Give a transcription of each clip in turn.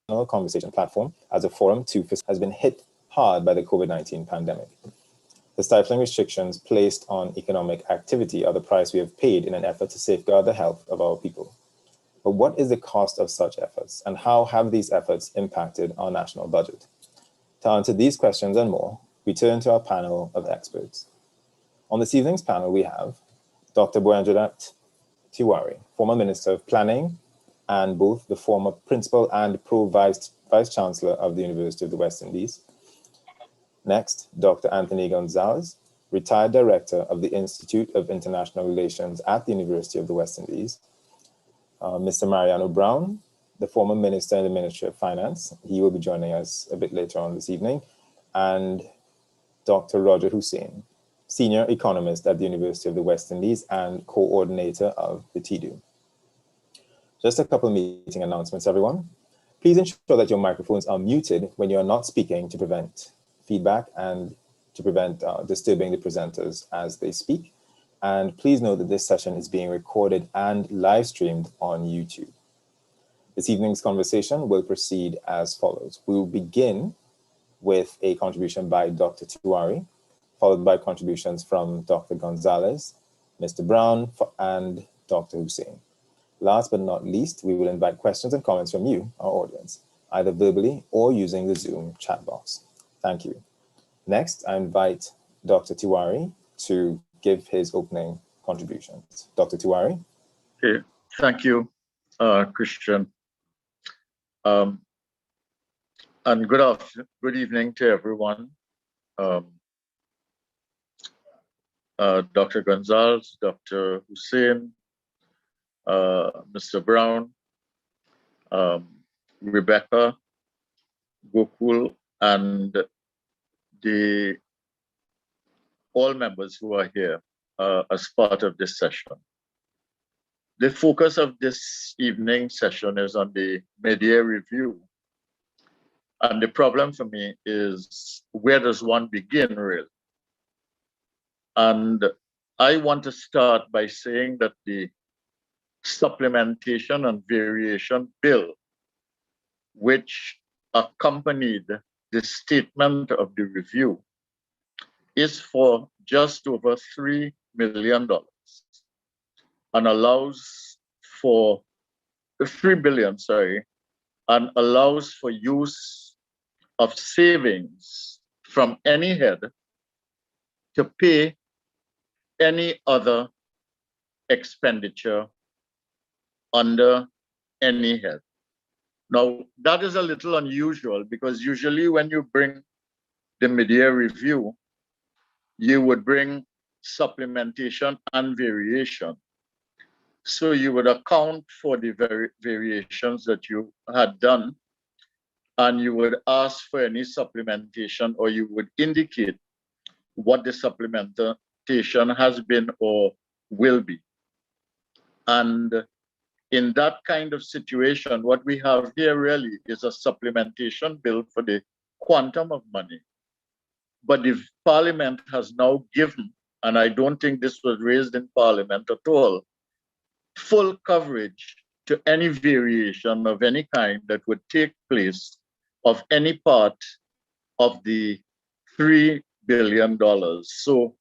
conversation platform as a forum to has been hit hard by the COVID-19 pandemic. The stifling restrictions placed on economic activity are the price we have paid in an effort to safeguard the health of our people. But what is the cost of such efforts, and how have these efforts impacted our national budget? To answer these questions and more, we turn to our panel of experts. On this evening's panel, we have Dr. Boyanjadat Tiwari, former Minister of Planning and both the former Principal and Pro-Vice Chancellor of the University of the West Indies. Next, Dr. Anthony Gonzalez, retired Director of the Institute of International Relations at the University of the West Indies. Mr. Mariano Brown, the former Minister in the Ministry of Finance. He will be joining us a bit later on this evening. And Dr. Roger Hussein, Senior Economist at the University of the West Indies and Coordinator of the TDU. Just a couple of meeting announcements, everyone. Please ensure that your microphones are muted when you are not speaking to prevent feedback and to prevent disturbing the presenters as they speak. And please note that this session is being recorded and live streamed on YouTube. This evening's conversation will proceed as follows. We will begin with a contribution by Dr. Tiwari, followed by contributions from Dr. Gonzalez, Mr. Brown, and Dr. Hussein. Last but not least, we will invite questions and comments from you, our audience, either verbally or using the Zoom chat box. Thank you. Next, I invite Dr. Tiwari to give his opening contributions. Dr. Tiwari. Okay, thank you, Christian. And good evening to everyone. Dr. Gonzalez, Dr. Hussein, Mr. Brown, Rebecca, Gookool, and all members who are here as part of this session. The focus of this evening's session is on the mid-year review. And the problem for me is, where does one begin, really? And I want to start by saying that the Supplementation and Variation Bill, which accompanied the statement of the review, is for just over $3 million and allows for $3 billion, and allows for use of savings from any head to pay any other expenditure under any head. Now, that is a little unusual because usually when you bring the mid-year review, you would bring supplementation and variation. So you would account for the variations that you had done, and you would ask for any supplementation, or you would indicate what the supplementation has been or will be. And in that kind of situation, what we have here really is a supplementation bill for the quantum of money. But the Parliament has now given, and I don't think this was raised in Parliament at all, full coverage to any variation of any kind that would take place of any part of the $3 billion. So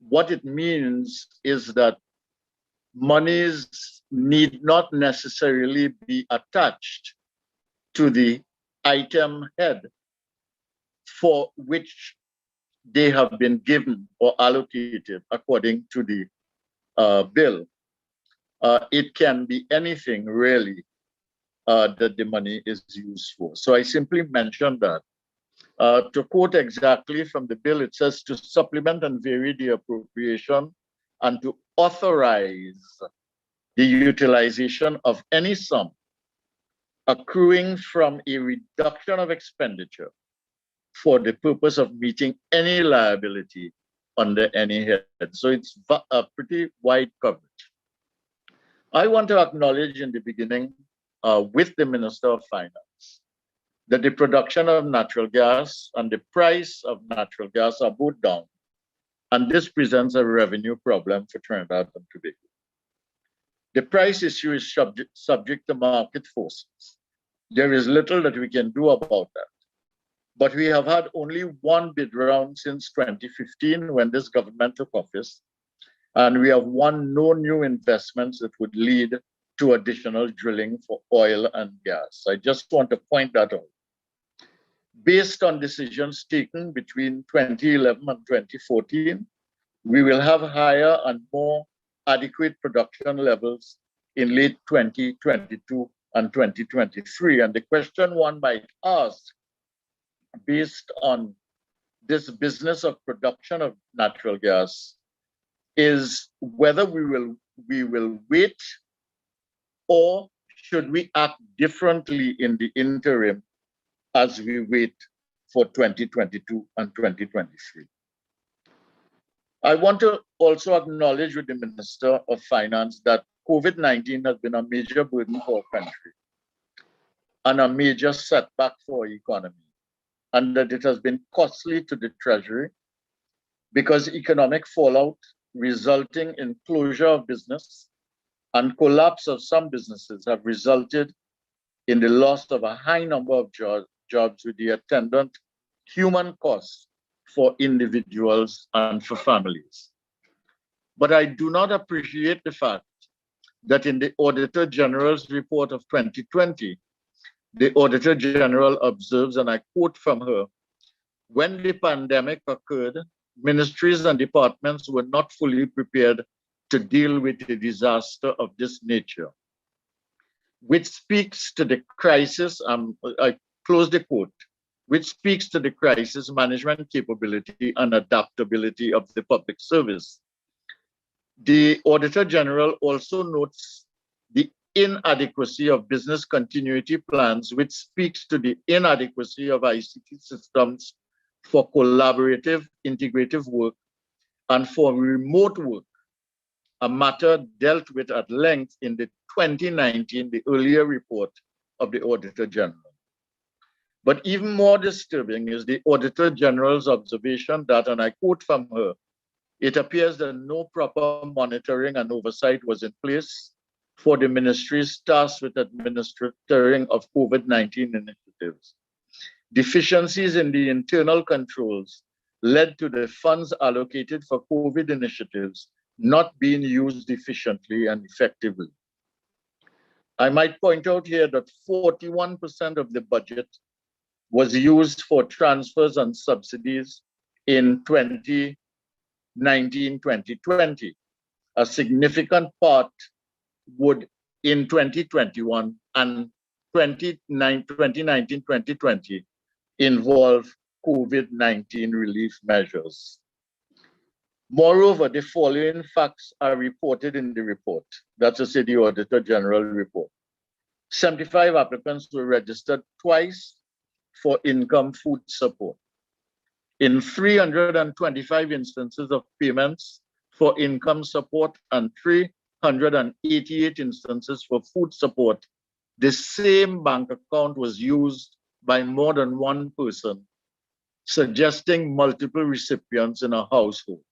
what it means is that monies need not necessarily be attached to the item head for which they have been given or allocated according to the bill. It can be anything really that the money is used for. So I simply mentioned that. To quote exactly from the bill, it says to supplement and vary the appropriation and to authorize the utilization of any sum accruing from a reduction of expenditure for the purpose of meeting any liability under any head. So it's a pretty wide coverage. I want to acknowledge in the beginning with the Minister of Finance that the production of natural gas and the price of natural gas are both down. And this presents a revenue problem for Trinidad and Tobago. The price issue is subject to market forces. there is little that we can do about that. But we have had only one bid round since 2015 when this government took office, and we have won no new investments that would lead to additional drilling for oil and gas. I just want to point that out. Based on decisions taken between 2011 and 2014, we will have higher and more adequate production levels in late 2022 and 2023. And the question one might ask, based on this business of production of natural gas, is whether we will wait, or should we act differently in the interim as we wait for 2022 and 2023. I want to also acknowledge with the Minister of Finance that COVID-19 has been a major burden for our country and a major setback for our economy, and that it has been costly to the Treasury because economic fallout resulting in closure of business and collapse of some businesses have resulted in the loss of a high number of jobs with the attendant human costs for individuals and for families. But I do not appreciate the fact that in the Auditor General's report of 2020, the Auditor General observes, and I quote from her, "When the pandemic occurred, ministries and departments were not fully prepared to deal with a disaster of this nature," which speaks to the crisis, I close the quote, which speaks to the crisis management capability and adaptability of the public service. The Auditor General also notes the inadequacy of business continuity plans, which speaks to the inadequacy of ICT systems for collaborative, integrative work and for remote work, a matter dealt with at length in the 2019, the earlier report of the Auditor General. But even more disturbing is the Auditor General's observation that, and I quote from her, "It appears that no proper monitoring and oversight was in place for the ministry's tasked with administering of COVID-19 initiatives. Deficiencies in the internal controls led to the funds allocated for COVID initiatives not being used efficiently and effectively." I might point out here that 41% of the budget was used for transfers and subsidies in 2019-2020. A significant part would in 2021 and 2019-2020 involve COVID-19 relief measures. Moreover, the following facts are reported in the report. That's a City Auditor General report. 75 applicants were registered twice for income food support. In 325 instances of payments for income support and 388 instances for food support, the same bank account was used by more than one person, suggesting multiple recipients in a household.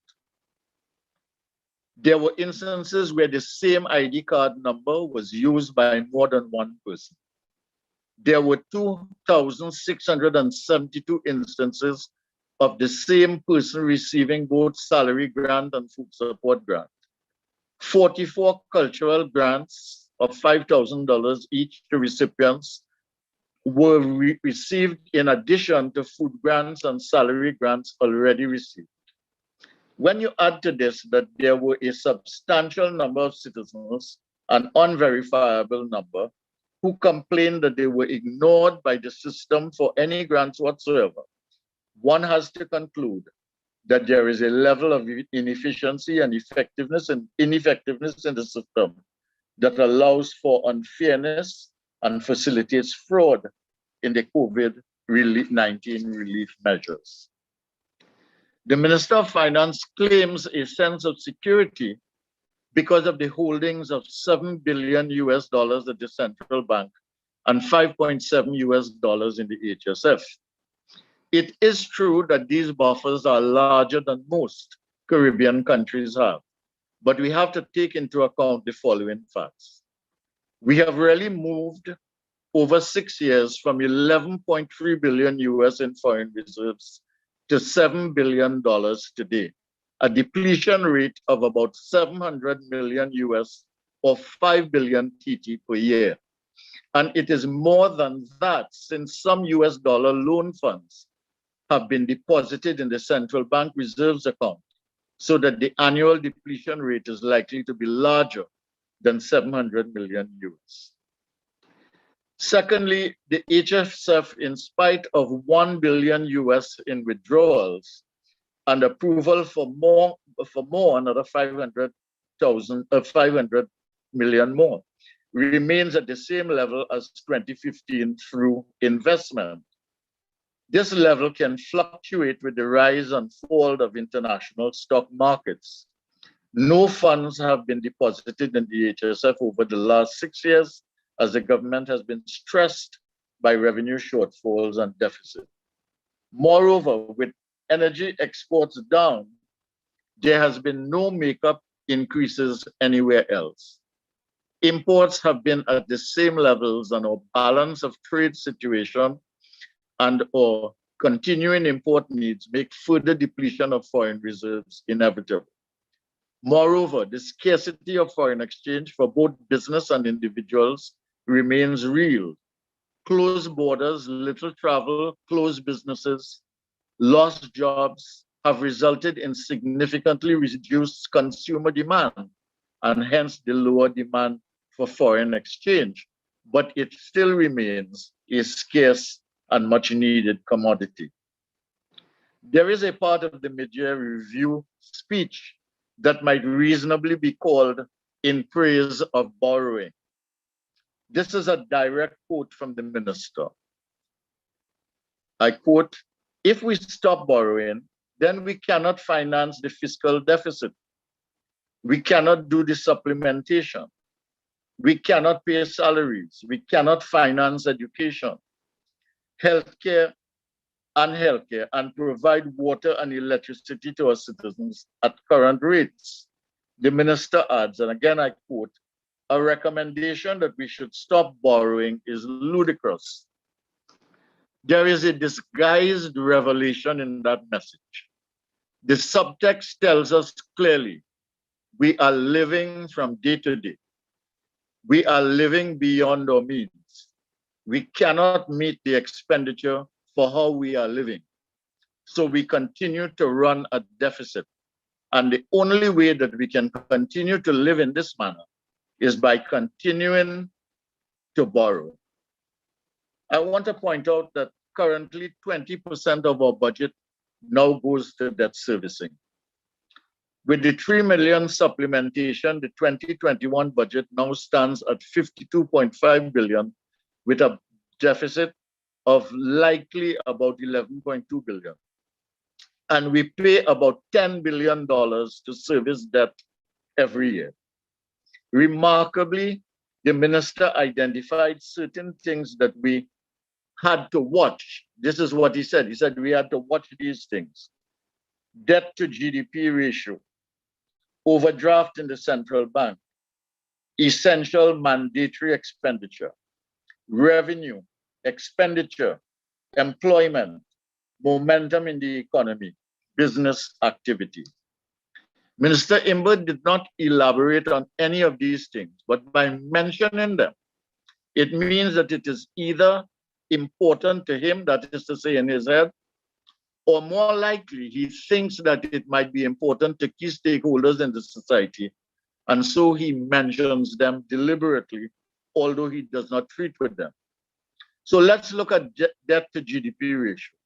There were instances where the same ID card number was used by more than one person. There were 2,672 instances of the same person receiving both salary grant and food support grant. 44 cultural grants of $5,000 each to recipients were received in addition to food grants and salary grants already received. When you add to this that there were a substantial number of citizens, an unverifiable number, who complained that they were ignored by the system for any grants whatsoever, one has to conclude that there is a level of inefficiency and ineffectiveness in the system that allows for unfairness and facilitates fraud in the COVID-19 relief measures. The Minister of Finance claims a sense of security because of the holdings of $7 billion at the central bank and $5.7 in the HSF. It is true that these buffers are larger than most Caribbean countries have, but we have to take into account the following facts. We have really moved over 6 years from 11.3 billion US in foreign reserves to $7 billion today, a depletion rate of about 700 million US or 5 billion TT per year. And it is more than that since some US dollar loan funds have been deposited in the central bank reserves account, so that the annual depletion rate is likely to be larger than 700 million US. Secondly, the HSF, in spite of 1 billion US in withdrawals and approval for more another 500 million more, remains at the same level as 2015 through investment. This level can fluctuate with the rise and fall of international stock markets. No funds have been deposited in the HSF over the last 6 years, as the government has been stressed by revenue shortfalls and deficit. Moreover, with energy exports down, there has been no makeup increases anywhere else. Imports have been at the same levels, and our balance of trade situation and our continuing import needs make further depletion of foreign reserves inevitable. Moreover, the scarcity of foreign exchange for both business and individuals remains real. Closed borders, little travel, closed businesses, lost jobs have resulted in significantly reduced consumer demand, and hence the lower demand for foreign exchange. But it still remains a scarce and much needed commodity. There is a part of the mid-year review speech that might reasonably be called in praise of borrowing. This is a direct quote from the minister. I quote, "If we stop borrowing, then we cannot finance the fiscal deficit. We cannot do the supplementation. We cannot pay salaries. We cannot finance education, healthcare, and provide water and electricity to our citizens at current rates." The minister adds, and again I quote, "A recommendation that we should stop borrowing is ludicrous." There is a disguised revelation in that message. The subtext tells us clearly, we are living from day to day. We are living beyond our means. We cannot meet the expenditure for how we are living. So we continue to run a deficit. And the only way that we can continue to live in this manner is by continuing to borrow. I want to point out that currently 20% of our budget now goes to debt servicing. With the 3 million supplementation, the 2021 budget now stands at 52.5 billion, with a deficit of likely about 11.2 billion. And we pay about $10 billion to service debt every year. Remarkably, the minister identified certain things that we had to watch. This is what he said. He said we had to watch these things: debt to GDP ratio, overdraft in the central bank, essential mandatory expenditure, revenue, expenditure, employment, momentum in the economy, business activity. Minister Imbert did not elaborate on any of these things, but by mentioning them, it means that it is either important to him, that is to say in his head, or more likely he thinks that it might be important to key stakeholders in the society, and so he mentions them deliberately, although he does not treat with them. So let's look at debt to GDP ratio.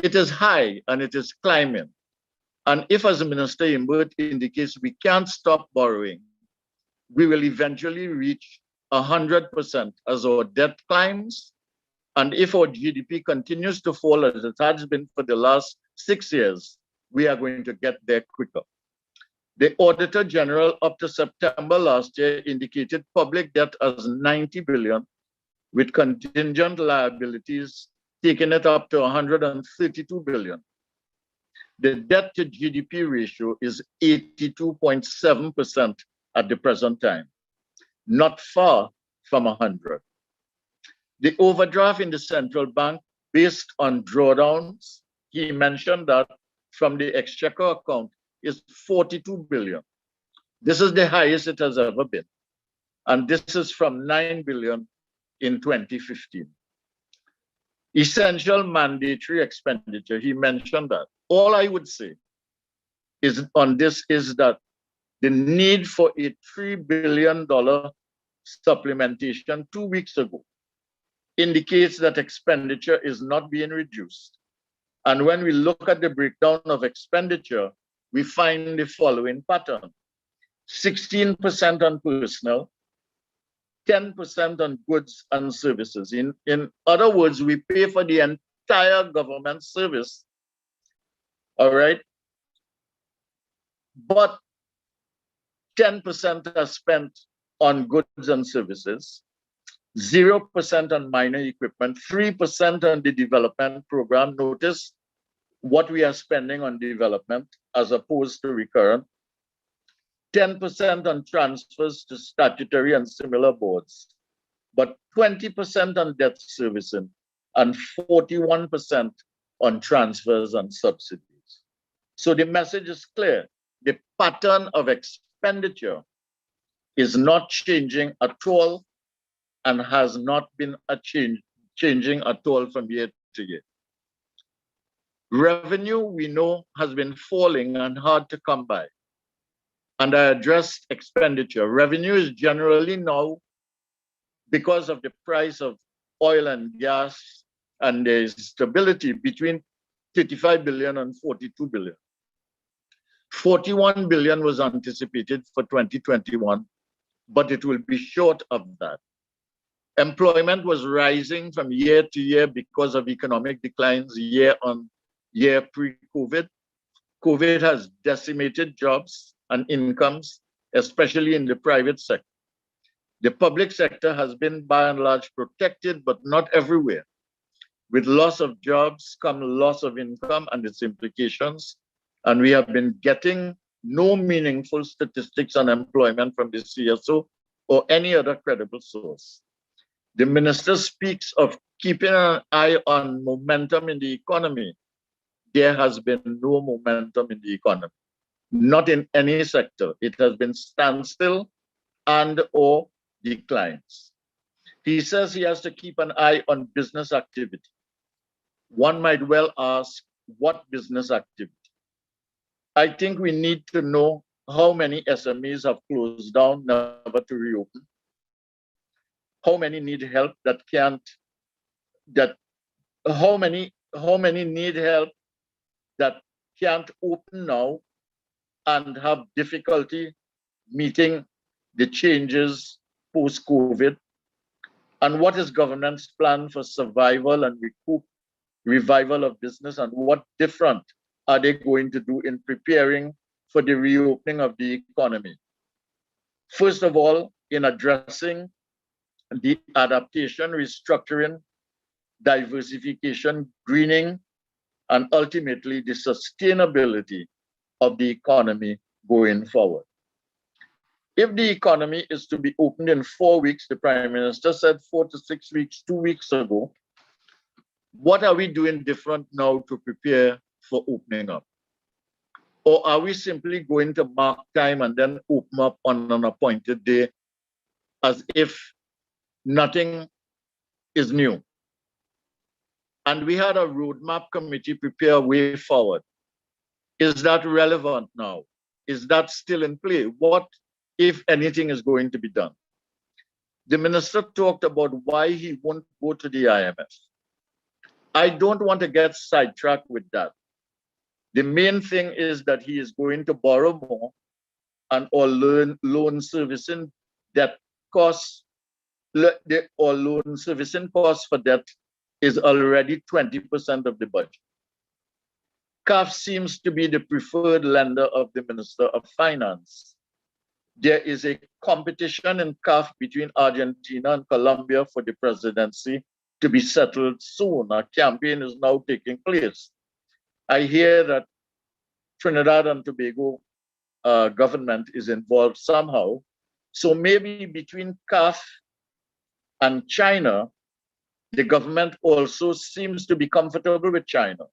It is high and it is climbing. And if, as Minister Imbert indicates, we can't stop borrowing, we will eventually reach 100% as our debt climbs. And if our GDP continues to fall as it has been for the last 6 years, we are going to get there quicker. The Auditor General up to September last year indicated public debt as 90 billion, with contingent liabilities taking it up to 132 billion. The debt to GDP ratio is 82.7% at the present time, not far from 100. The overdraft in the central bank based on drawdowns, he mentioned that from the exchequer account is 42 billion. This is the highest it has ever been. And this is from 9 billion in 2015. Essential mandatory expenditure, he mentioned that. All I would say is on this is that the need for a $3 billion supplementation 2 weeks ago indicates that expenditure is not being reduced. And when we look at the breakdown of expenditure, we find the following pattern: 16% on personal, 10% on goods and services. In other words, we pay for the entire government service, all right? But 10% are spent on goods and services, 0% on minor equipment, 3% on the development program. Notice what we are spending on development as opposed to recurrent. 10% on transfers to statutory and similar boards, but 20% on debt servicing and 41% on transfers and subsidies. So the message is clear. The pattern of expenditure is not changing at all and has not been changing at all from year to year. Revenue, we know, has been falling and hard to come by. And I addressed expenditure. Revenue is generally now, because of the price of oil and gas and the stability, between 35 billion and 42 billion. 41 billion was anticipated for 2021, but it will be short of that. Employment was rising from year to year because of economic declines year on year pre-COVID. COVID has decimated jobs and incomes, especially in the private sector. The public sector has been by and large protected, but not everywhere. With loss of jobs come loss of income and its implications. And we have been getting no meaningful statistics on employment from the CSO or any other credible source. The minister speaks of keeping an eye on momentum in the economy. There has been no momentum in the economy, not in any sector. It has been standstill and or declines. He says he has to keep an eye on business activity. One might well ask, what business activity? I think we need to know how many SMEs have closed down, never to reopen. How many need help that can't, how many need help that can't open now and have difficulty meeting the changes post-COVID? And what is government's plan for survival and revival of business, and what different are they going to do in preparing for the reopening of the economy? First of all, in addressing the adaptation, restructuring, diversification, greening, and ultimately the sustainability of the economy going forward. If the economy is to be opened in 4 weeks, the Prime Minister said 4 to 6 weeks, 2 weeks ago, what are we doing different now to prepare for opening up? Or are we simply going to mark time and then open up on an appointed day as if nothing is new? And we had a roadmap committee prepare a way forward. Is that relevant now? Is that still in play? What, if anything, is going to be done? The minister talked about why he won't go to the IMF. I don't want to get sidetracked with that. The main thing is that he is going to borrow more, and or loan servicing debt costs, or loan servicing costs for debt is already 20% of the budget. CAF seems to be the preferred lender of the Minister of Finance. There is a competition in CAF between Argentina and Colombia for the presidency to be settled soon. A campaign is now taking place. I hear that Trinidad and Tobago government is involved somehow. So maybe between CAF and China, The government also seems to be comfortable with China.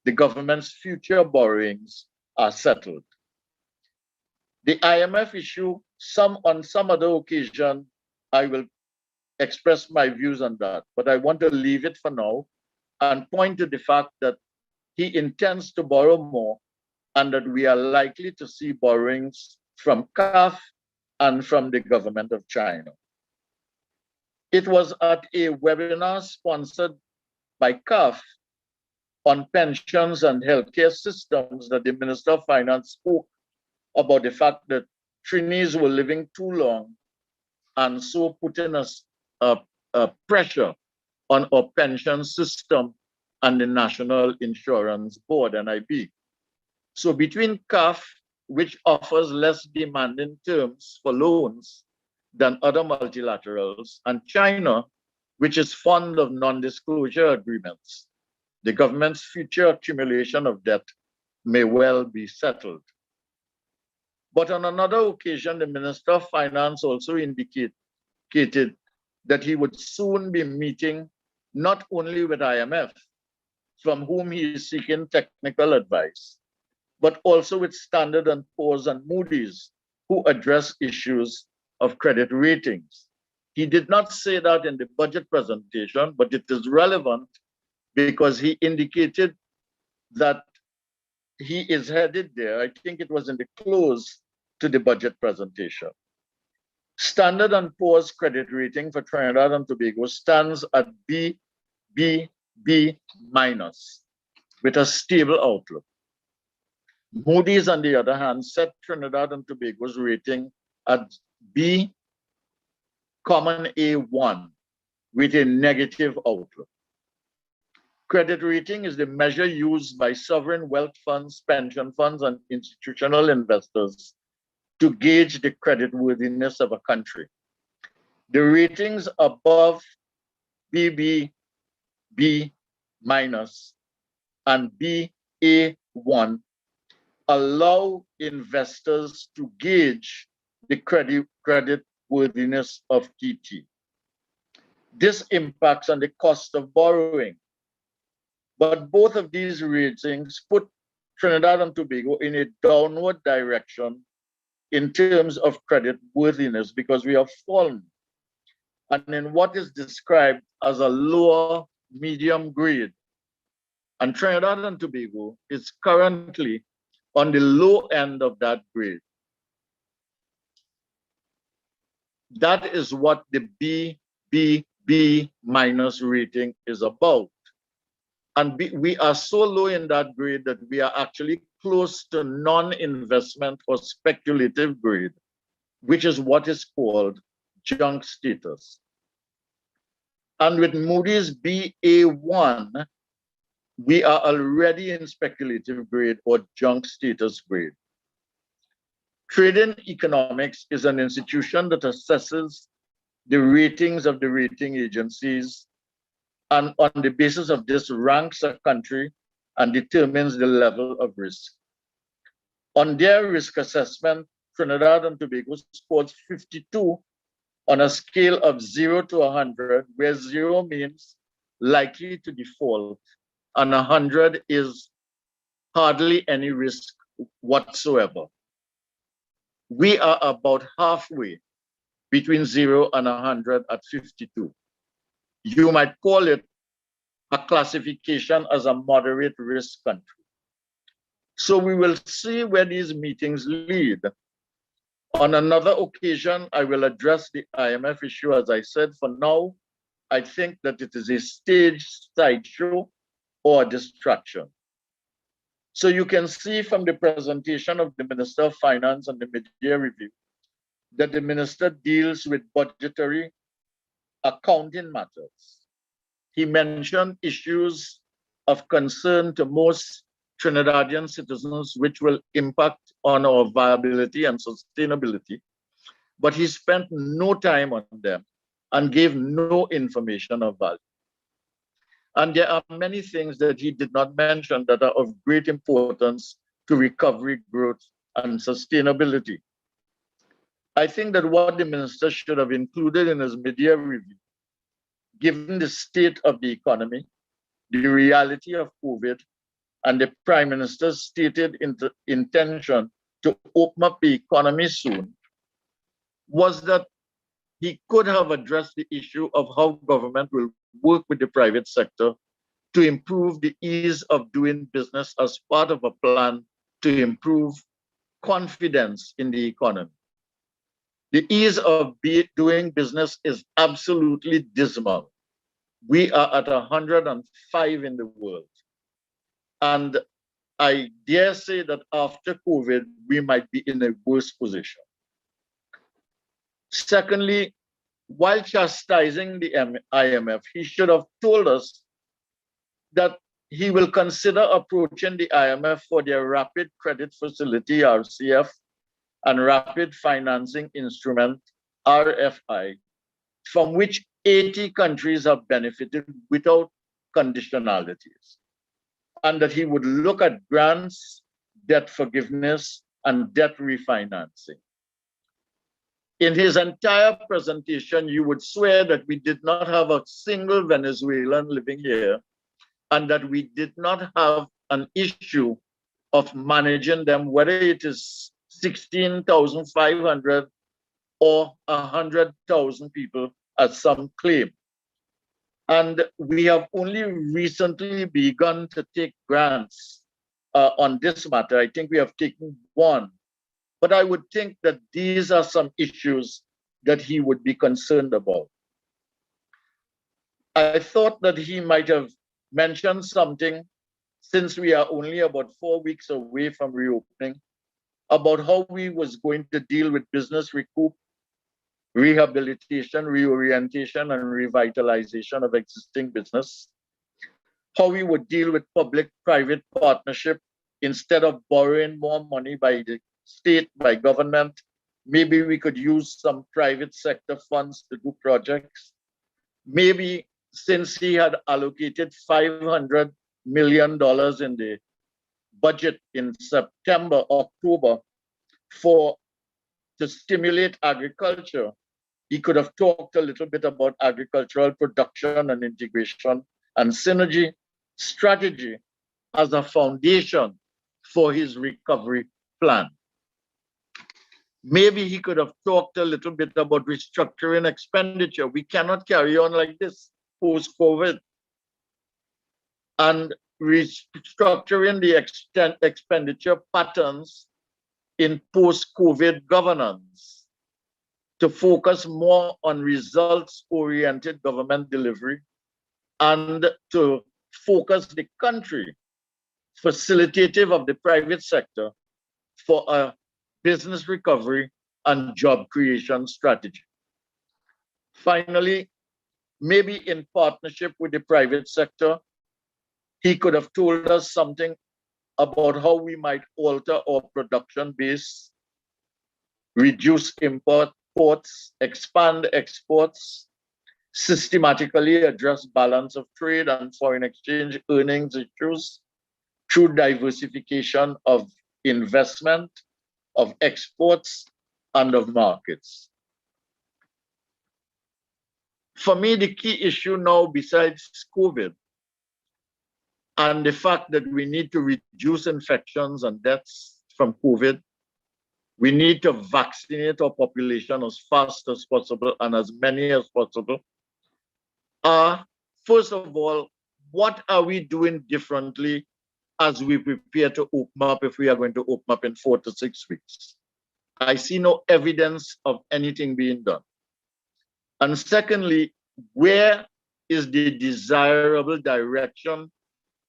The government's future borrowings are settled. The IMF issue, on some other occasion, I will express my views on that, but I want to leave it for now and point to the fact that he intends to borrow more and that we are likely to see borrowings from CAF and from the government of China. It was at a webinar sponsored by CAF on pensions and healthcare systems that the Minister of Finance spoke about the fact that trainees were living too long and so putting a pressure on our pension system and the National Insurance Board, NIB. So between CAF, which offers less demanding terms for loans than other multilaterals, and China, which is fond of non-disclosure agreements, the government's future accumulation of debt may well be settled. But on another occasion, the Minister of Finance also indicated that he would soon be meeting not only with IMF, from whom he is seeking technical advice, but also with Standard & Poor's and Moody's, who address issues of credit ratings. He did not say that in the budget presentation, but it is relevant because he indicated that he is headed there. I think it was in the close to the budget presentation. Standard & Poor's credit rating for Trinidad and Tobago stands at BBB- with a stable outlook. Moody's, on the other hand, set Trinidad and Tobago's rating at B, A1 with a negative outlook. Credit rating is the measure used by sovereign wealth funds, pension funds, and institutional investors to gauge the creditworthiness of a country. The ratings above BBB- and BA1 allow investors to gauge the creditworthiness of TT. This impacts on the cost of borrowing. But both of these ratings put Trinidad and Tobago in a downward direction in terms of creditworthiness because we have fallen. And in what is described as a lower medium grade. And Trinidad and Tobago is currently on the low end of that grade. That is what the BBB- rating is about. And we are so low in that grade that we are actually close to non-investment or speculative grade, which is what is called junk status. And with Moody's BA1, we are already in speculative grade or junk status grade. Trading Economics is an institution that assesses the ratings of the rating agencies and on the basis of this ranks a country and determines the level of risk. On their risk assessment, Trinidad and Tobago scored 52 on a scale of 0 to 100, where 0 means likely to default and 100 is hardly any risk whatsoever. We are about halfway between 0 and 100 at 52. You might call it a classification as a moderate risk country. So we will see where these meetings lead. On another occasion, I will address the IMF issue. As I said, for now, I think that it is a staged sideshow or a distraction. So you can see from the presentation of the Minister of Finance and the media review that the minister deals with budgetary accounting matters. He mentioned issues of concern to most Trinidadian citizens, which will impact on our viability and sustainability, but he spent no time on them and gave no information of value. And there are many things that he did not mention that are of great importance to recovery, growth, and sustainability. I think that what the minister should have included in his media review given the state of the economy, the reality of COVID, and the Prime Minister's stated intention to open up the economy soon, was that he could have addressed the issue of how government will work with the private sector to improve the ease of doing business as part of a plan to improve confidence in the economy. The ease of doing business is absolutely dismal. We are at 105 in the world. And I dare say that after COVID, we might be in a worse position. Secondly, while chastising the IMF, he should have told us that he will consider approaching the IMF for their Rapid Credit Facility, RCF, and Rapid Financing Instrument, RFI, from which 80 countries have benefited without conditionalities, and that he would look at grants, debt forgiveness, and debt refinancing. In his entire presentation, you would swear that we did not have a single Venezuelan living here, and that we did not have an issue of managing them, whether it is 16,500 or 100,000 people, as some claim. And we have only recently begun to take grants on this matter. I think we have taken one. But I would think that these are some issues that he would be concerned about. I thought that he might have mentioned something, since we are only about 4 weeks away from reopening, about how we was going to deal with business recoup, rehabilitation, reorientation, and revitalization of existing business, how we would deal with public-private partnership instead of borrowing more money by the state, by government. Maybe we could use some private sector funds to do projects. Maybe, since he had allocated $500 million in the budget in September, October, to stimulate agriculture, he could have talked a little bit about agricultural production and integration and synergy strategy as a foundation for his recovery plan. Maybe he could have talked a little bit about restructuring expenditure. We cannot carry on like this post-COVID. And restructuring the expenditure patterns in post-COVID governance to focus more on results-oriented government delivery and to focus the country facilitative of the private sector for a business recovery and job creation strategy. Finally, maybe in partnership with the private sector, he could have told us something about how we might alter our production base, reduce imports, expand exports, systematically address balance of trade and foreign exchange earnings issues through diversification of investment, of exports, and of markets. For me, the key issue now, besides COVID, and the fact that we need to reduce infections and deaths from COVID, we need to vaccinate our population as fast as possible and as many as possible. First of all, what are we doing differently as we prepare to open up, if we are going to open up in 4 to 6 weeks? I see no evidence of anything being done. And secondly, where is the desirable direction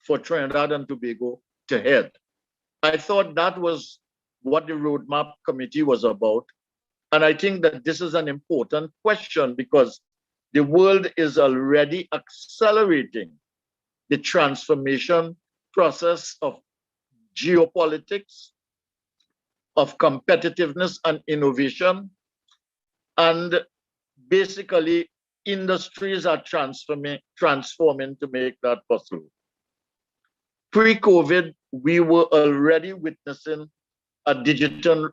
for Trinidad and Tobago to head? I thought that was what the roadmap committee was about. And I think that this is an important question, because the world is already accelerating the transformation process of geopolitics, of competitiveness and innovation. And basically, industries are transforming to make that possible. Pre-COVID, we were already witnessing a digital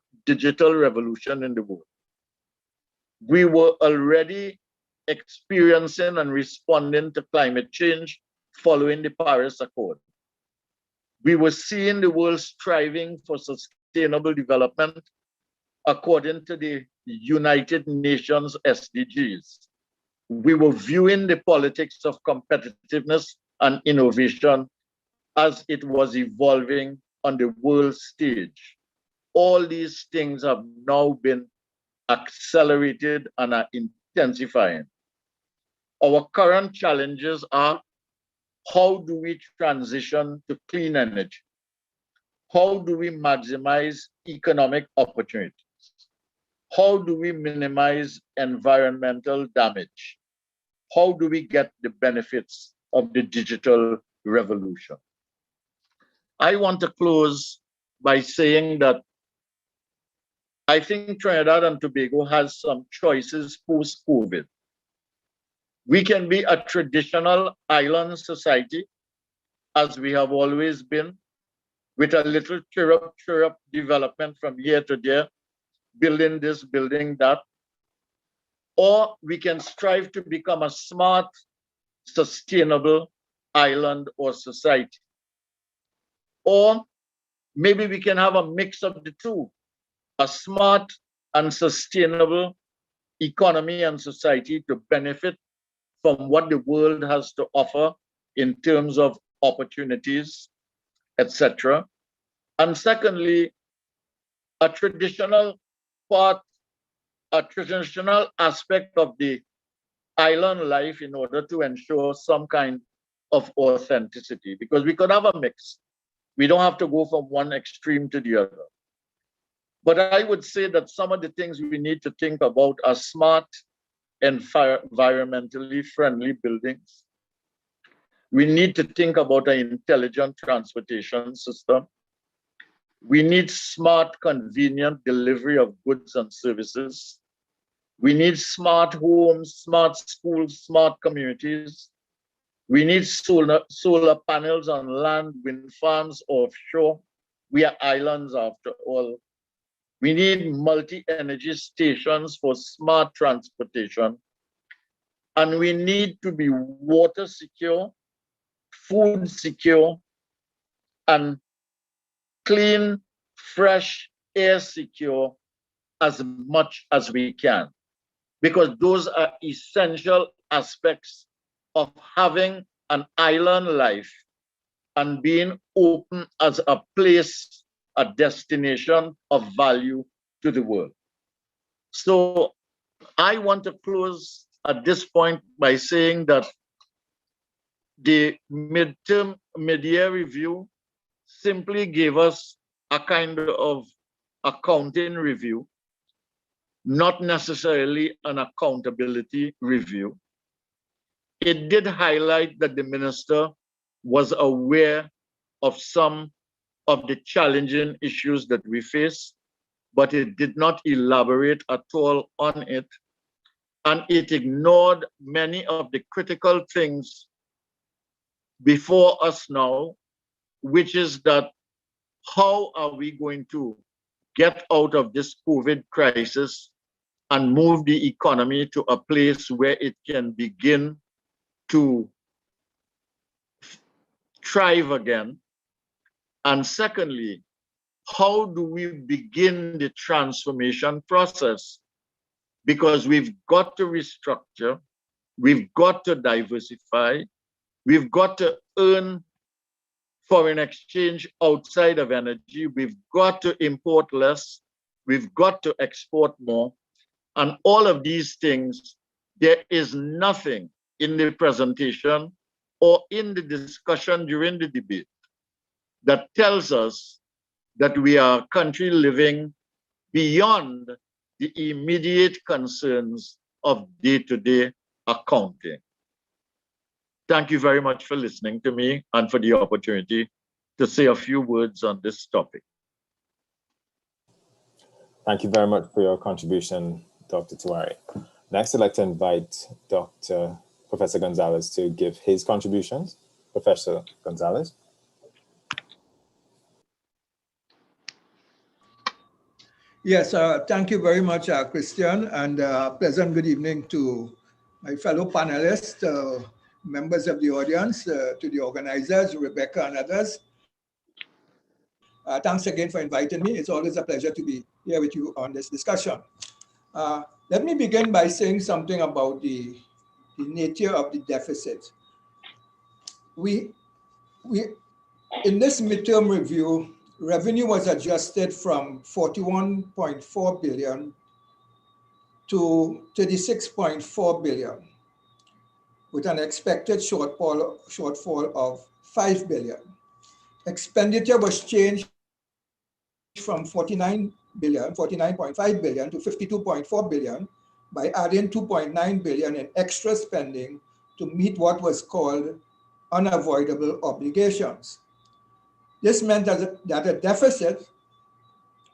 revolution in the world. We were already experiencing and responding to climate change following the Paris Accord. We were seeing the world striving for sustainable development according to the United Nations SDGs. We were viewing the politics of competitiveness and innovation as it was evolving on the world stage. All these things have now been accelerated and are intensifying. Our current challenges are: how do we transition to clean energy? How do we maximize economic opportunities? How do we minimize environmental damage? How do we get the benefits of the digital revolution? I want to close by saying that I think Trinidad and Tobago has some choices post-COVID. We can be a traditional island society, as we have always been, with a little chirrup development from year to year, building this, building that. Or we can strive to become a smart, sustainable island or society. Or maybe we can have a mix of the two, a smart and sustainable economy and society to benefit from what the world has to offer in terms of opportunities, etc. And secondly, a traditional aspect of the island life in order to ensure some kind of authenticity, because we could have a mix. We don't have to go from one extreme to the other. But I would say that some of the things we need to think about are smart and environmentally friendly buildings. We need to think about an intelligent transportation system. We need smart, convenient delivery of goods and services. We need smart homes, smart schools, smart communities. We need solar panels on land, wind farms offshore. We are islands after all. We need multi-energy stations for smart transportation. And we need to be water secure, food secure, and clean, fresh air secure as much as we can. Because those are essential aspects of having an island life and being open as a place, a destination of value to the world. So I want to close at this point by saying that the mid-year review simply gave us a kind of accounting review, not necessarily an accountability review. It did highlight that the minister was aware of some of the challenging issues that we face, but it did not elaborate at all on it. And it ignored many of the critical things before us now, which is that how are we going to get out of this COVID crisis and move the economy to a place where it can begin to thrive again? And secondly, how do we begin the transformation process? Because we've got to restructure, we've got to diversify, we've got to earn foreign exchange outside of energy, we've got to import less, we've got to export more. And all of these things, there is nothing in the presentation or in the discussion during the debate that tells us that we are a country living beyond the immediate concerns of day-to-day accounting. Thank you very much for listening to me and for the opportunity to say a few words on this topic. Thank you very much for your contribution, Dr. Tiwari. Next, I'd like to invite Professor Gonzalez to give his contributions. Professor Gonzalez. Yes, thank you very much, Christian, and pleasant good evening to my fellow panelists, members of the audience, to the organizers, Rebecca and others. Thanks again for inviting me. It's always a pleasure to be here with you on this discussion. Let me begin by saying something about the nature of the deficit. We in this midterm review, revenue was adjusted from 41.4 billion to 36.4 billion, with an expected shortfall of 5 billion. Expenditure was changed from 49.5 billion to 52.4 billion by adding 2.9 billion in extra spending to meet what was called unavoidable obligations. This meant that a deficit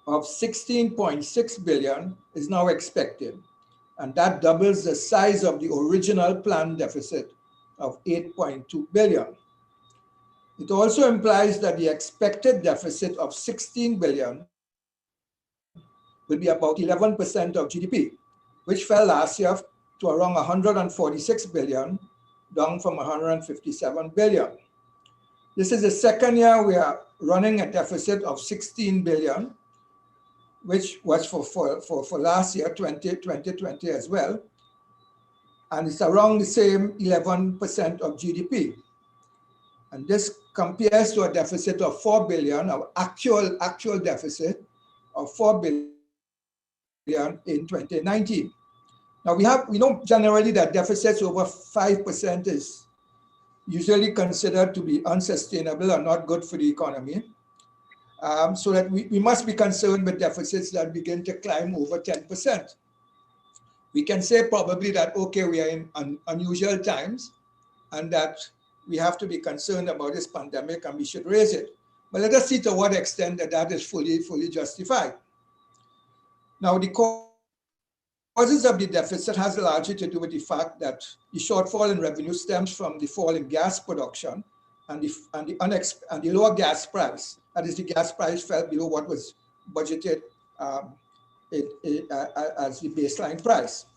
of 16.6 billion is now expected, and that doubles the size of the original planned deficit of 8.2 billion. It also implies that the expected deficit of 16 billion will be about 11% of GDP, which fell last year to around 146 billion, down from 157 billion. This is the second year we are running a deficit of 16 billion, which was for last year, 2020 as well. And it's around the same 11% of GDP. And this compares to a deficit of 4 billion, our actual deficit of 4 billion in 2019. Now we know generally that deficits over 5% is usually considered to be unsustainable or not good for the economy. So that we must be concerned with deficits that begin to climb over 10%. We can say probably that, okay, we are in unusual times and that we have to be concerned about this pandemic and we should raise it. But let us see to what extent that is fully justified. Now, the causes of the deficit has largely to do with the fact that the shortfall in revenue stems from the fall in gas production and the lower gas price. That is, the gas price fell below what was budgeted as the baseline price.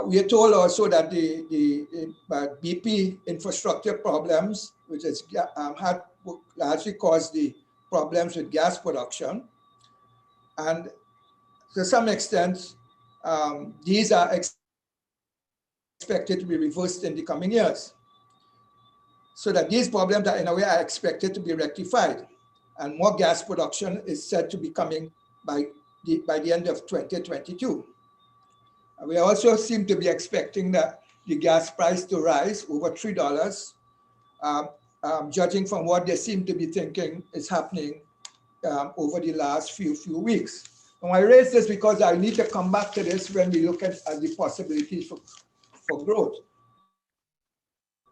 We are told also that the BP infrastructure problems, which has had largely caused the problems with gas production, and to some extent, these are expected to be reversed in the coming years. So that these problems are in a way are expected to be rectified, and more gas production is said to be coming by the end of 2022. We also seem to be expecting that the gas price to rise over $3, judging from what they seem to be thinking is happening over the last few weeks. And I raise this because I need to come back to this when we look at the possibilities for growth.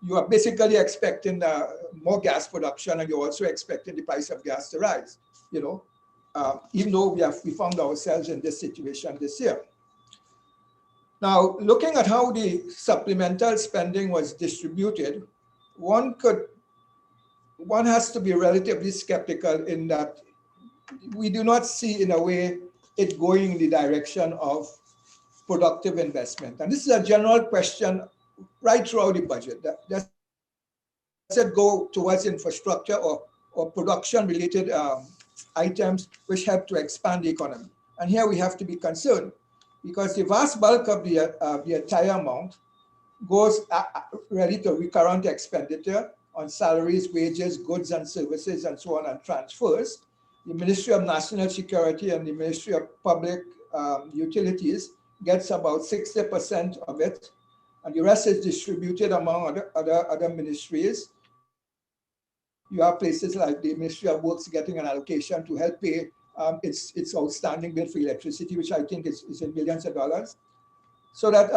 You are basically expecting more gas production, and you're also expecting the price of gas to rise, even though we found ourselves in this situation this year. Now, looking at how the supplemental spending was distributed, one has to be relatively skeptical in that we do not see, in a way, it going in the direction of productive investment. And this is a general question right throughout the budget. Does it go towards infrastructure or production-related items which help to expand the economy? And here we have to be concerned, because the vast bulk of the entire amount goes really to recurrent expenditure on salaries, wages, goods and services, and so on, and transfers. The Ministry of National Security and the Ministry of Public Utilities gets about 60% of it, and the rest is distributed among other ministries. You have places like the Ministry of Works getting an allocation to help pay its outstanding bill for electricity, which I think is in billions of dollars. So that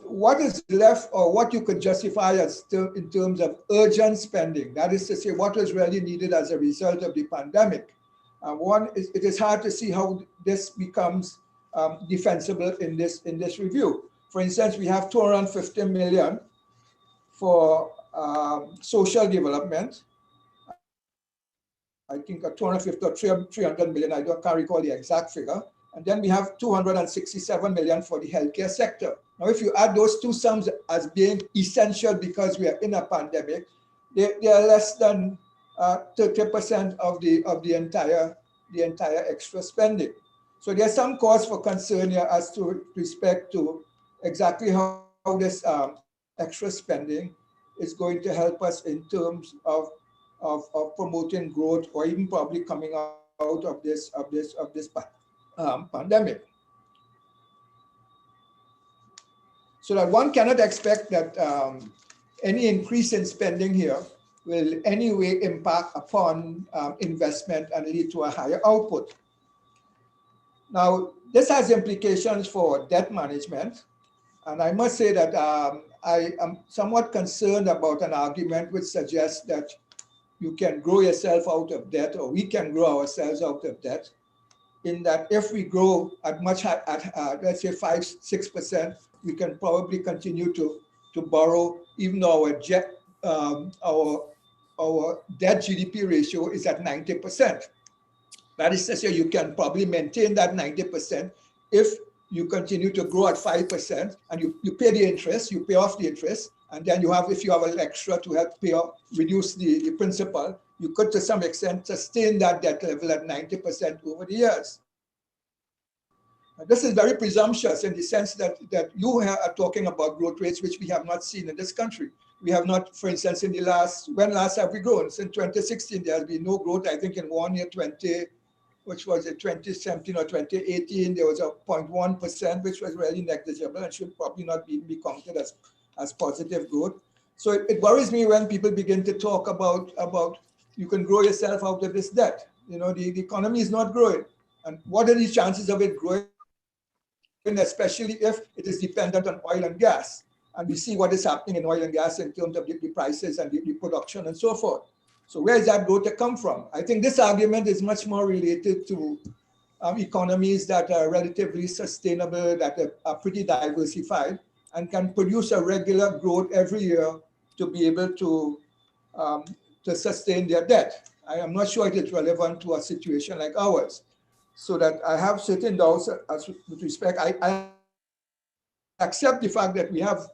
what is left, or what you could justify as in terms of urgent spending, that is to say, what was really needed as a result of the pandemic. It is hard to see how this becomes defensible in this review. For instance, we have 250 million for social development. I think 250 or 300 million, I can't recall the exact figure. And then we have 267 million for the healthcare sector. Now, if you add those two sums as being essential because we are in a pandemic, they are less than 30% of the entire extra spending. So there's some cause for concern here as to respect to exactly how this extra spending is going to help us in terms of promoting growth, or even probably coming out of this pandemic. So that one cannot expect that any increase in spending here will in any way impact upon investment and lead to a higher output. Now, this has implications for debt management. And I must say that I am somewhat concerned about an argument which suggests that you can grow yourself out of debt, or we can grow ourselves out of debt, in that if we grow at let's say 5-6%, we can probably continue to borrow, even though our debt GDP ratio is at 90%. That is to say, you can probably maintain that 90% if you continue to grow at 5%, and you pay the interest, you pay off the interest, and then you have, if you have an extra to help pay off, reduce the principal, you could to some extent sustain that debt level at 90% over the years. This is very presumptuous in the sense that you are talking about growth rates which we have not seen in this country. We have not, for instance, when last have we grown? Since 2016, there has been no growth. I think in 1 year, 2017 or 2018, there was a 0.1%, which was really negligible and should probably not be counted as positive growth. So it worries me when people begin to talk about you can grow yourself out of this debt. The economy is not growing. And what are the chances of it growing, especially if it is dependent on oil and gas? And we see what is happening in oil and gas in terms of the prices and the production and so forth. So where is that growth to come from? I think this argument is much more related to economies that are relatively sustainable, that are pretty diversified, and can produce a regular growth every year to be able to sustain their debt. I am not sure it is relevant to a situation like ours. So that I have certain doubts with respect. I accept the fact that we have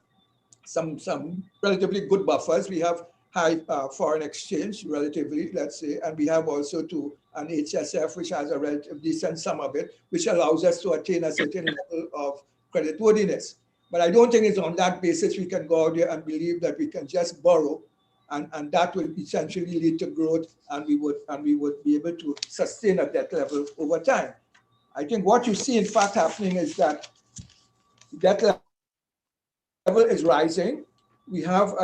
some relatively good buffers. We have high foreign exchange, relatively, let's say, and we have also an HSF, which has a relatively decent sum of it, which allows us to attain a certain level of creditworthiness. But I don't think it's on that basis we can go out there and believe that we can just borrow, and that will essentially lead to growth, and we would be able to sustain a debt level over time. I think what you see, in fact, happening is that debt level is rising. We have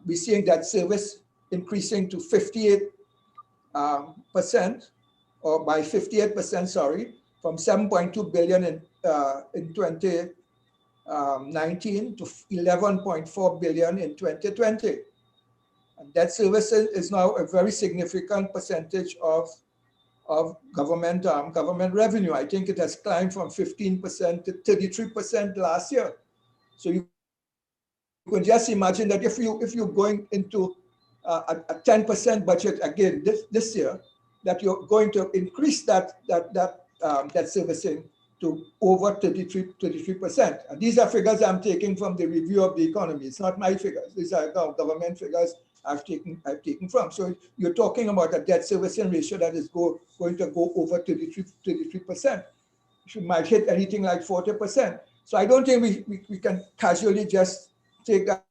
we're seeing debt service increasing to 58%, or by 58%, sorry, from 7.2 billion in 2019 to 11.4 billion in 2020. And debt service is now a very significant percentage of government revenue. I think it has climbed from 15% to 33% last year. So you can just imagine that if you're going into a 10% budget again this year, that you're going to increase that servicing to over 33%. And these are figures I'm taking from the review of the economy. It's not my figures. These are government figures I've taken from. So you're talking about a debt servicing ratio that is going to go over 33%. You might hit anything like 40%. So I don't think we can casually just take that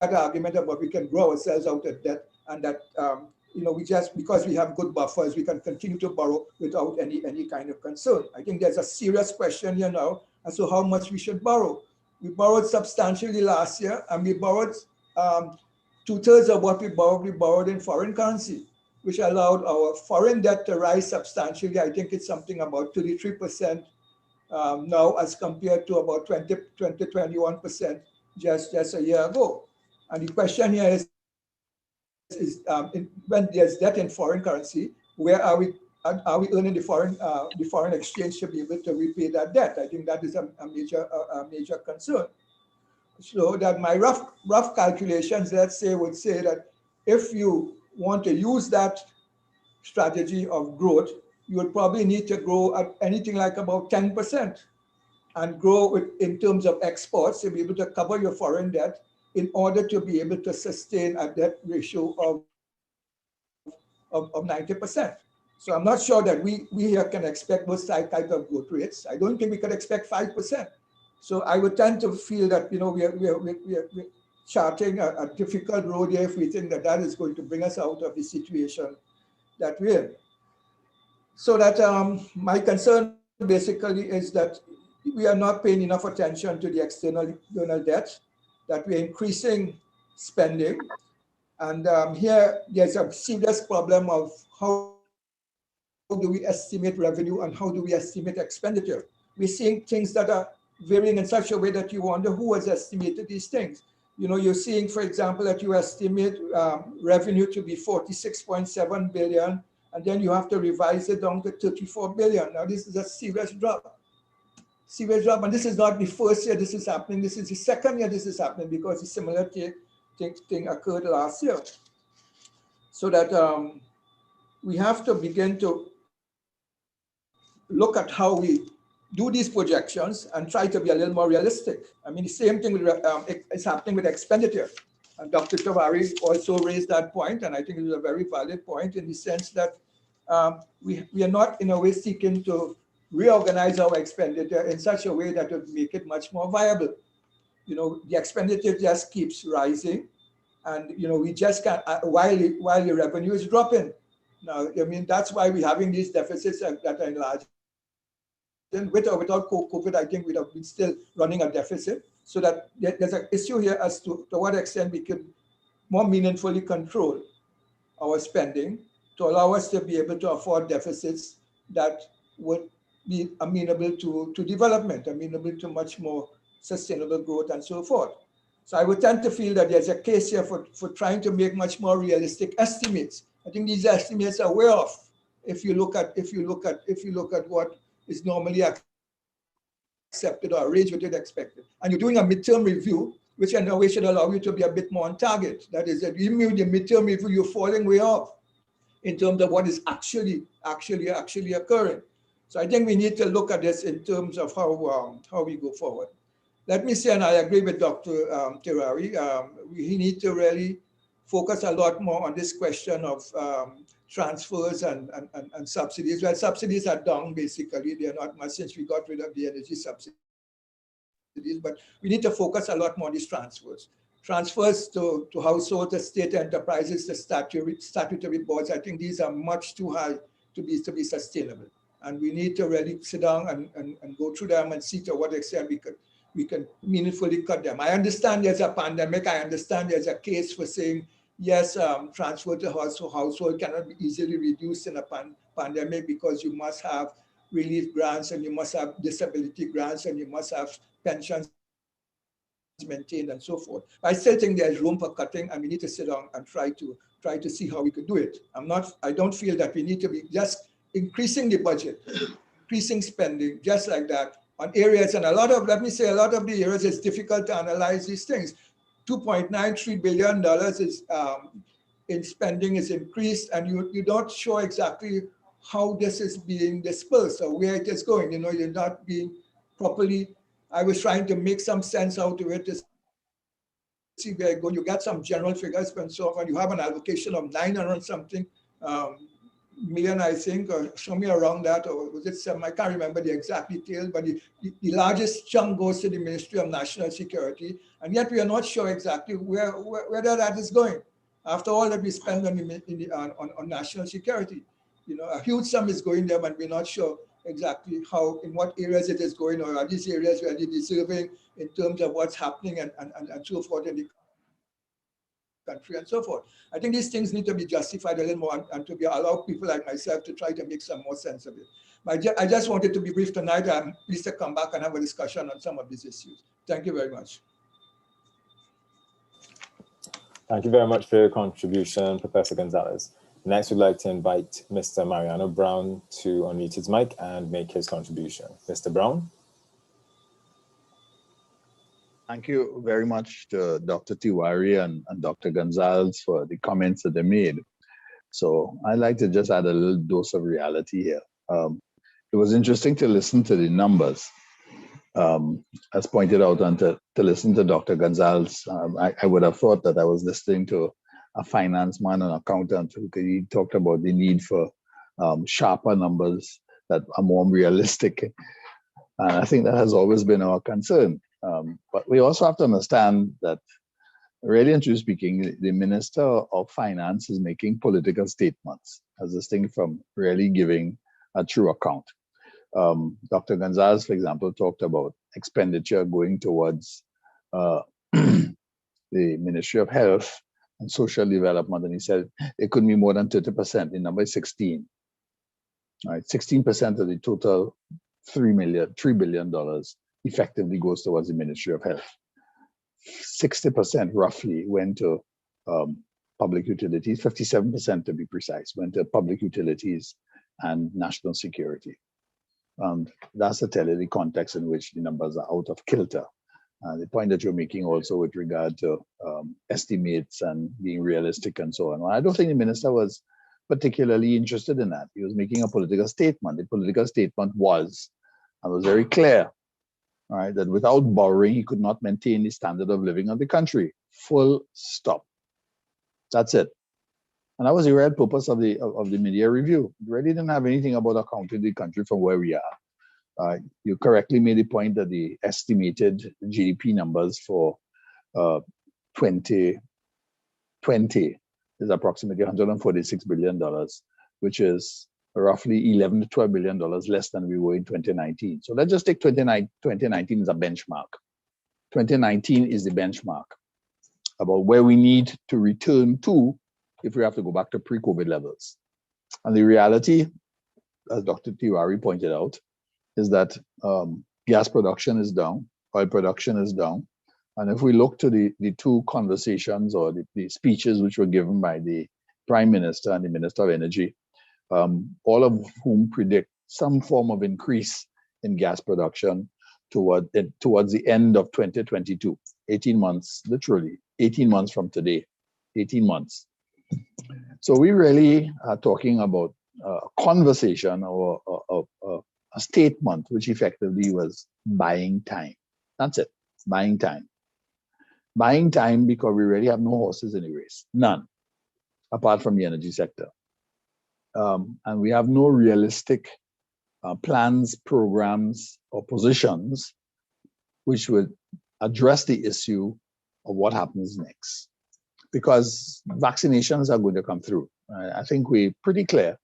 argument about we can grow ourselves out of debt, and that we just, because we have good buffers, we can continue to borrow without any kind of concern. I think there's a serious question here now as to how much we should borrow. We borrowed substantially last year, and we borrowed 2/3 of what we borrowed in foreign currency, which allowed our foreign debt to rise substantially. I think it's something about 33% now, as compared to about 21% just a year ago. And the question here is when there's debt in foreign currency, where are we earning the foreign exchange to be able to repay that debt? I think that is a major concern. So that my rough calculations, let's say, would say that if you want to use that strategy of growth, you would probably need to grow at anything like about 10%. and grow in terms of exports to be able to cover your foreign debt in order to be able to sustain a debt ratio of 90%. So I'm not sure that we here can expect those type of growth rates. I don't think we could expect 5%. So I would tend to feel that, you know, we're charting a difficult road here if we think that that is going to bring us out of the situation that we're in. So that my concern basically is that we are not paying enough attention to the external debt, that we're increasing spending. And here there's a serious problem of how do we estimate revenue and how do we estimate expenditure. We're seeing things that are varying in such a way that you wonder who has estimated these things. You know, you're seeing, for example, that you estimate revenue to be 46.7 billion, and then you have to revise it down to 34 billion. Now, this is a serious drop. Serious drop, and this is not the first year this is happening. This is the second year this is happening because a similar thing occurred last year. So that we have to begin to look at how we do these projections and try to be a little more realistic. I mean, the same thing is happening with expenditure. And Dr. Tawari also raised that point, and I think it was a very valid point in the sense that we are not in a way seeking to reorganize our expenditure in such a way that would make it much more viable. You know, the expenditure just keeps rising, and you know, we just can't, while the revenue is dropping. Now, I mean, that's why we're having these deficits that are enlarged. With or without COVID, I think we'd have been still running a deficit. So that there's an issue here as to what extent we could more meaningfully control our spending to allow us to be able to afford deficits that would be amenable to development, amenable to much more sustainable growth and so forth. So I would tend to feel that there's a case here for trying to make much more realistic estimates. I think these estimates are way off if you look at what is normally accepted or range what you'd expected. And you're doing a midterm review, which in a way should allow you to be a bit more on target. That is, that even with the midterm review, you're falling way off in terms of what is actually occurring. So I think we need to look at this in terms of how we go forward. Let me say, and I agree with Dr. Terari, we need to really focus a lot more on this question of transfers and subsidies. Well, subsidies are down basically. They're not much since we got rid of the energy subsidies, but we need to focus a lot more on these transfers. Transfers to households, to state enterprises, the statutory boards, I think these are much too high to be sustainable. And we need to really sit down and go through them and see to what extent we can meaningfully cut them. I understand there's a pandemic. I understand there's a case for saying, yes, transfer to household cannot be easily reduced in a pandemic because you must have relief grants and you must have disability grants and you must have pensions maintained and so forth. But I still think there's room for cutting, and we need to sit down and try to see how we could do it. I don't feel that we need to be just increasing the budget, increasing spending, just like that on areas. And let me say, a lot of the areas, it's difficult to analyze these things. $2.93 billion is in spending is increased, and you're not sure exactly how this is being dispersed or where it is going. You know, you're not being properly. I was trying to make some sense out of it to see where it goes. You get some general figures and so on. You have an allocation of 900 something million, I think, or somewhere around that, or was it some? I can't remember the exact details, but the largest chunk goes to the Ministry of National Security, and yet we are not sure exactly where that is going. After all that we spend on national security, you know, a huge sum is going there, but we're not sure exactly how, in what areas it is going, or are these areas really deserving in terms of what's happening and so forth in the country and so forth. I think these things need to be justified a little more and to be allow people like myself to try to make some more sense of it. But I just wanted to be brief tonight. I'm pleased to come back and have a discussion on some of these issues. Thank you very much. Thank you very much for your contribution, Professor Gonzalez. Next, we'd like to invite Mr. Mariano Brown to unmute his mic and make his contribution. Mr. Brown. Thank you very much to Dr. Tiwari and Dr. Gonzalez for the comments that they made. So I'd like to just add a little dose of reality here. It was interesting to listen to the numbers. as pointed out, and to listen to Dr. Gonzalez, I would have thought that I was listening to a finance man and accountant, because he talked about the need for sharper numbers that are more realistic. And I think that has always been our concern. But we also have to understand that, really and truly speaking, the Minister of Finance is making political statements as distinct from really giving a true account. Dr. Gonzalez, for example, talked about expenditure going towards the Ministry of Health and Social Development, and he said it couldn't be more than 30%. The number is 16. All right, 16% of the total $3 billion effectively goes towards the Ministry of Health. 60% roughly went to public utilities, 57% to be precise, went to public utilities and national security. And that's to tell you the context in which the numbers are out of kilter. The point that you're making also with regard to estimates and being realistic and so on. Well, I don't think the minister was particularly interested in that. He was making a political statement. The political statement was, and was very clear, all right, that without borrowing, he could not maintain the standard of living of the country. Full stop. That's it. And that was the real purpose of the media review. It really didn't have anything about accounting the country from where we are. You correctly made the point that the estimated GDP numbers for 2020 is approximately $146 billion, which is roughly $11 to $12 billion less than we were in 2019. So let's just take 2019 as a benchmark. 2019 is the benchmark about where we need to return to if we have to go back to pre-COVID levels. And the reality, as Dr. Tiwari pointed out, is that gas production is down, oil production is down. And if we look to the two conversations or the speeches which were given by the Prime Minister and the Minister of Energy, all of whom predict some form of increase in gas production towards the end of 2022, 18 months, literally 18 months from today, 18 months. So we really are talking about a conversation or a statement which effectively was buying time. That's it, buying time. Buying time because we really have no horses in the race, none, apart from the energy sector. And we have no realistic plans, programs, or positions which would address the issue of what happens next. Because vaccinations are going to come through. I think we're pretty clear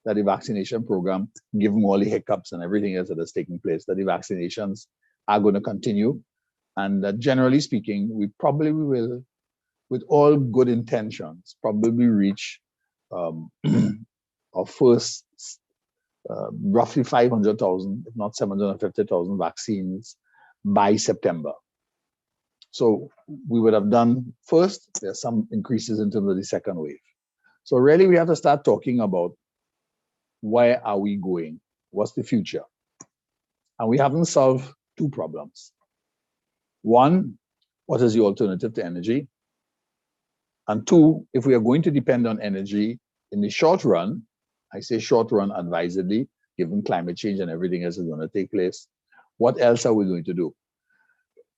that the vaccination program, given all the hiccups and everything else that is taking place, that the vaccinations are going to continue. And that generally speaking, we probably will, with all good intentions, probably reach our first roughly 500,000, if not 750,000 vaccines by September. So we would have done first, there's some increases in terms of the second wave. So really we have to start talking about where are we going? What's the future? And we haven't solved two problems. One, what is the alternative to energy? And two, if we are going to depend on energy in the short run, I say short run advisedly, given climate change and everything else is going to take place, what else are we going to do?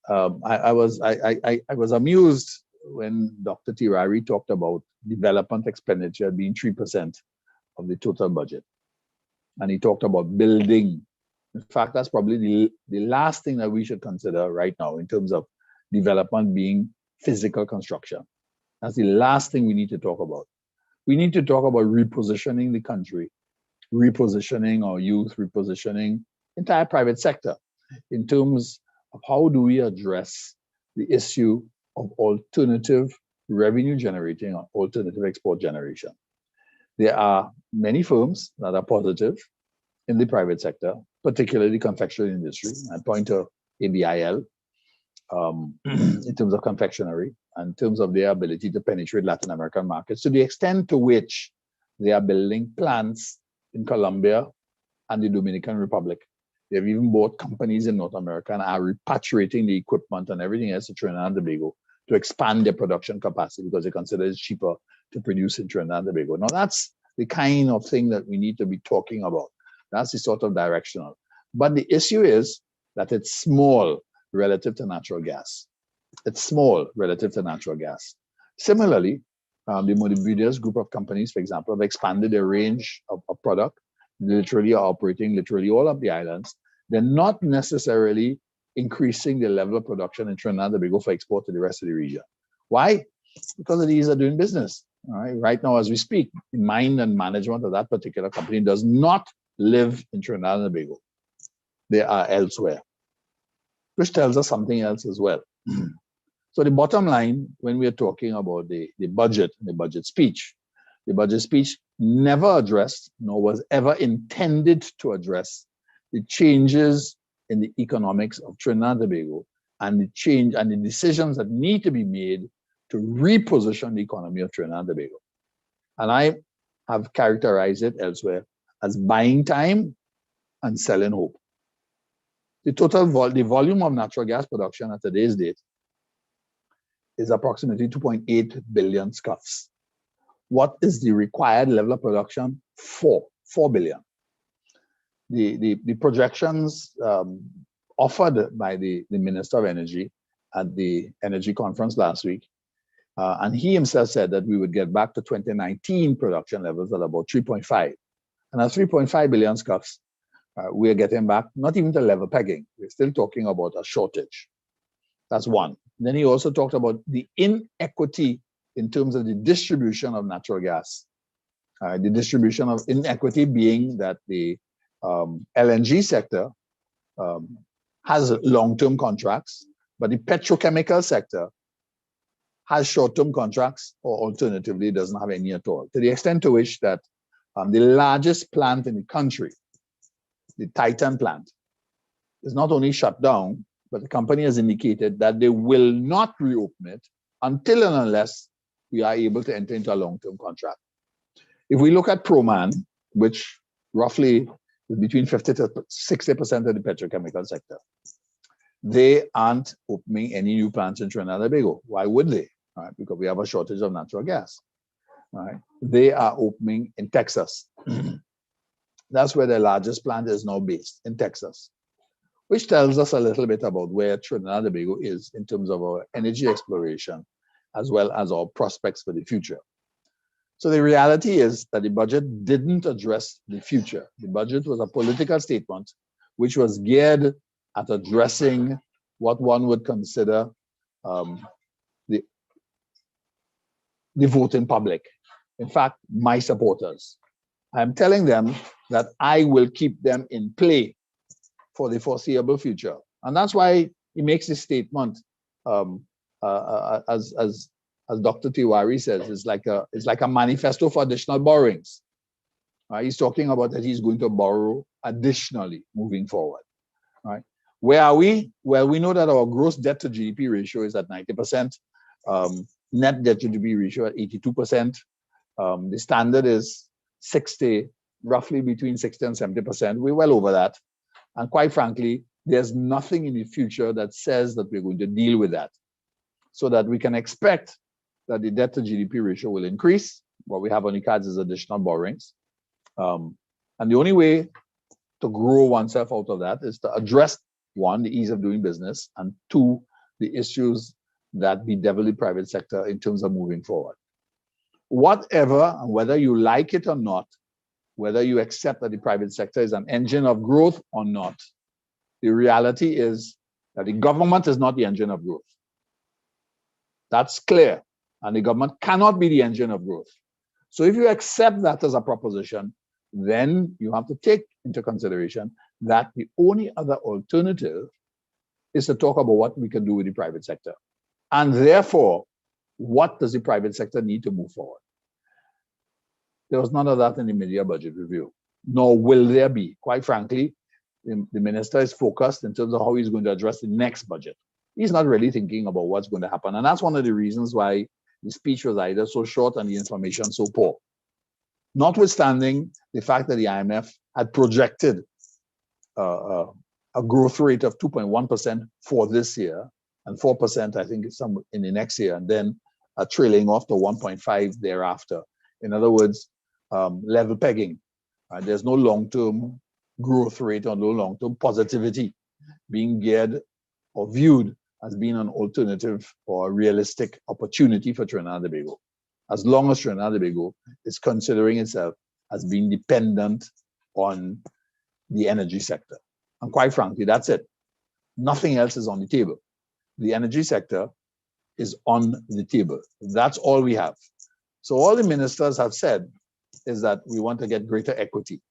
I was amused when Dr. Tiwari talked about development expenditure being 3% of the total budget. And he talked about building. In fact, that's probably the last thing that we should consider right now in terms of development being physical construction. That's the last thing we need to talk about. We need to talk about repositioning the country, repositioning our youth, repositioning entire private sector in terms of how do we address the issue of alternative revenue generating or alternative export generation. There are many firms that are positive in the private sector, particularly the confectionery industry. I point to ABIL in terms of confectionery, and in terms of their ability to penetrate Latin American markets, to the extent to which they are building plants in Colombia and the Dominican Republic. They've even bought companies in North America and are repatriating the equipment and everything else to Trinidad and Tobago to expand their production capacity because they consider it's cheaper to produce in Trinidad and Tobago. Now that's the kind of thing that we need to be talking about. That's the sort of directional. But the issue is that it's small relative to natural gas. It's small relative to natural gas. Similarly, the Modibudias group of companies, for example, have expanded their range of product, literally operating literally all of the islands. They're not necessarily increasing the level of production in Trinidad and Tobago for export to the rest of the region. Why? Because of the ease of doing business. All right. Right now, as we speak, the mind and management of that particular company does not live in Trinidad and Tobago. They are elsewhere, which tells us something else as well. So the bottom line, when we are talking about the budget speech, the budget speech never addressed, nor was ever intended to address, the changes in the economics of Trinidad and Tobago and the change and the decisions that need to be made to reposition the economy of Trinidad and Tobago. And I have characterized it elsewhere as buying time and selling hope. The the volume of natural gas production at today's date is approximately 2.8 billion scuffs. What is the required level of production? 4 billion. The projections offered by the Minister of Energy at the energy conference last week, and he himself said that we would get back to 2019 production levels at about 3.5. And at 3.5 billion scuffs, we are getting back not even to level pegging. We're still talking about a shortage. That's one. Then he also talked about the inequity in terms of the distribution of natural gas. The distribution of inequity being that the LNG sector has long-term contracts, but the petrochemical sector has short-term contracts, or alternatively doesn't have any at all. To the extent to which that the largest plant in the country, the Titan plant, is not only shut down, but the company has indicated that they will not reopen it until and unless we are able to enter into a long-term contract. If we look at Proman, which roughly is between 50 to 60% of the petrochemical sector, they aren't opening any new plants in Trinidad and Tobago. Why would they? All right, because we have a shortage of natural gas. All right, they are opening in Texas. That's where the largest plant is now based, in Texas, which tells us a little bit about where Trinidad and Tobago is in terms of our energy exploration, as well as our prospects for the future. So the reality is that the budget didn't address the future. The budget was a political statement which was geared at addressing what one would consider the voting public. In fact, my supporters. I'm telling them that I will keep them in play for the foreseeable future. And that's why he makes this statement, as Dr. Tiwari says, it's like a manifesto for additional borrowings. He's talking about that he's going to borrow additionally moving forward. Right? Where are we? Well, we know that our gross debt to GDP ratio is at 90%, net debt to GDP ratio at 82%. The standard is 60, roughly between 60 and 70%. We're well over that. And quite frankly, there's nothing in the future that says that we're going to deal with that. So that we can expect that the debt to GDP ratio will increase. What we have on the cards is additional borrowings. And the only way to grow oneself out of that is to address, one, the ease of doing business, and two, the issues that bedevil the private sector in terms of moving forward. Whatever, and whether you like it or not, whether you accept that the private sector is an engine of growth or not, the reality is that the government is not the engine of growth. That's clear. And the government cannot be the engine of growth. So if you accept that as a proposition, then you have to take into consideration that the only other alternative is to talk about what we can do with the private sector. And therefore, what does the private sector need to move forward? There was none of that in the mid-year budget review, nor will there be. Quite frankly, the minister is focused in terms of how he's going to address the next budget. He's not really thinking about what's going to happen. And that's one of the reasons why the speech was either so short and the information so poor. Notwithstanding the fact that the IMF had projected a growth rate of 2.1% for this year, and 4%, I think, some in the next year, and then trailing off to 1.5 thereafter. In other words, level pegging. There's no long-term growth rate or no long-term positivity being geared or viewed as being an alternative or a realistic opportunity for Trinidad and Tobago, as long as Trinidad and Tobago is considering itself as being dependent on the energy sector. And quite frankly, that's it. Nothing else is on the table. The energy sector is on the table. That's all we have. So all the ministers have said is that we want to get greater equity.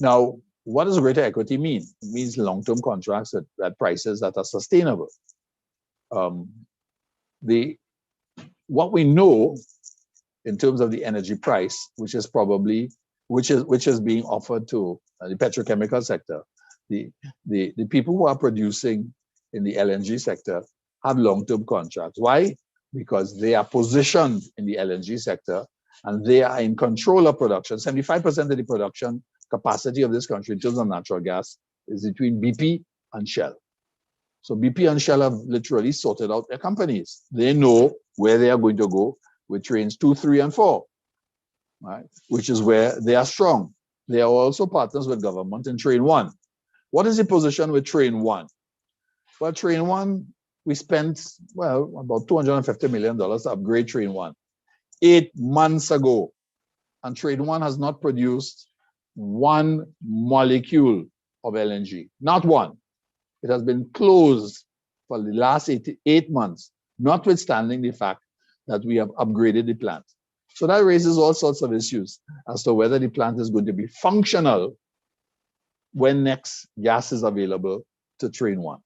Now, what does greater equity mean? It means long-term contracts at prices that are sustainable. What we know in terms of the energy price, which is being offered to the petrochemical sector, the people who are producing in the LNG sector have long-term contracts. Why? Because they are positioned in the LNG sector and they are in control of production. 75% of the production capacity of this country in terms of natural gas is between BP and Shell. So BP and Shell have literally sorted out their companies. They know where they are going to go with trains 2, 3, and 4, right? Which is where they are strong. They are also partners with government in train 1. What is the position with train 1? Well, train 1, we spent, about $250 million to upgrade train 1 8 months ago. And train 1 has not produced one molecule of LNG, not one. It has been closed for the last 8 months, notwithstanding the fact that we have upgraded the plant. So that raises all sorts of issues as to whether the plant is going to be functional when next gas is available to train 1.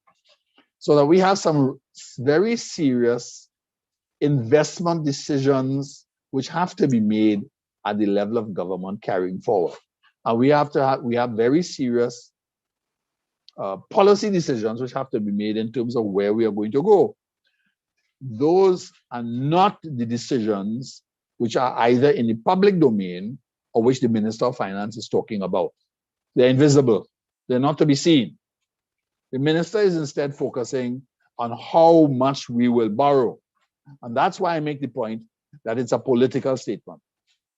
So that we have some very serious investment decisions which have to be made at the level of government carrying forward. And we have very serious policy decisions which have to be made in terms of where we are going to go. Those are not the decisions which are either in the public domain or which the Minister of Finance is talking about. They're invisible. They're not to be seen. The minister is instead focusing on how much we will borrow. And that's why I make the point that it's a political statement.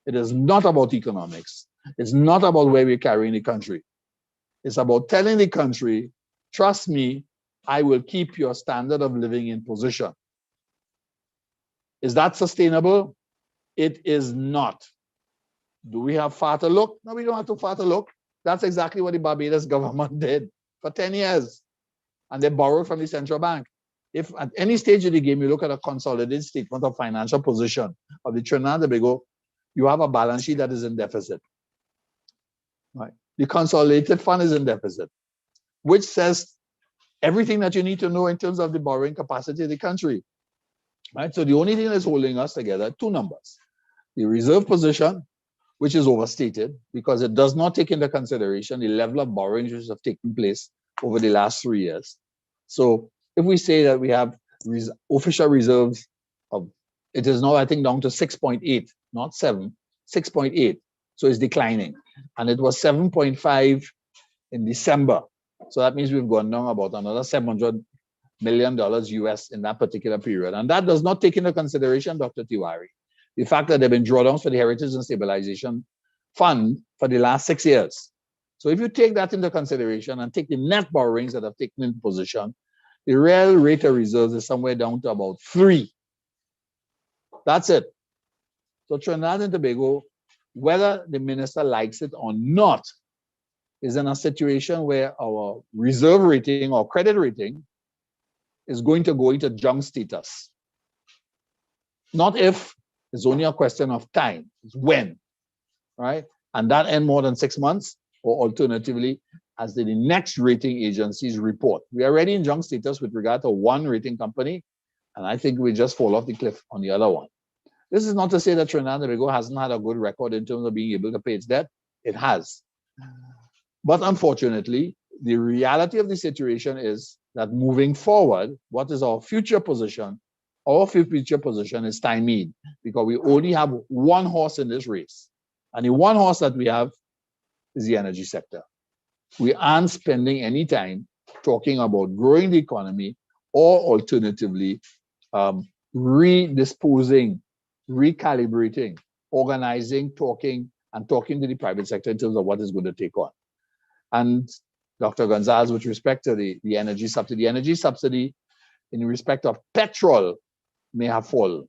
It is not about economics. It's not about where we're carrying the country. It's about telling the country, trust me, I will keep your standard of living in position. Is that sustainable? It is not. Do we have far to look? No, we don't have too far to look. That's exactly what the Barbados government did for 10 years. And they borrowed from the central bank. If at any stage of the game you look at a consolidated statement of financial position of the Trinidad and Tobago, you have a balance sheet that is in deficit. Right? The consolidated fund is in deficit, which says everything that you need to know in terms of the borrowing capacity of the country. Right? So the only thing that's holding us together are two numbers. The reserve position, which is overstated because it does not take into consideration the level of borrowings which have taken place over the last 3 years. So if we say that we have official reserves of, it is now I think down to 6.8, not 7, 6.8. So it's declining. And it was 7.5 in December. So that means we've gone down about another $700 million US in that particular period. And that does not take into consideration, Dr. Tiwari, the fact that there have been drawdowns for the Heritage and Stabilization Fund for the last 6 years. So if you take that into consideration and take the net borrowings that have taken into position, the real rate of reserves is somewhere down to about 3. That's it. So Trinidad and Tobago, whether the minister likes it or not, is in a situation where our reserve rating or credit rating is going to go into junk status. Not if, it's only a question of time. It's when, right? And that end more than 6 months, or alternatively, as the next rating agencies report. We are already in junk status with regard to one rating company, and I think we just fall off the cliff on the other one. This is not to say that Trinidad and Tobago hasn't had a good record in terms of being able to pay its debt. It has. But unfortunately, the reality of the situation is that moving forward, what is our future position? Our future position is stymied because we only have one horse in this race. And the one horse that we have is the energy sector. We aren't spending any time talking about growing the economy or alternatively redisposing, recalibrating, organizing, talking to the private sector in terms of what is going to take on. And Dr. Gonzalez, with respect to the energy subsidy. The energy subsidy in respect of petrol may have fallen.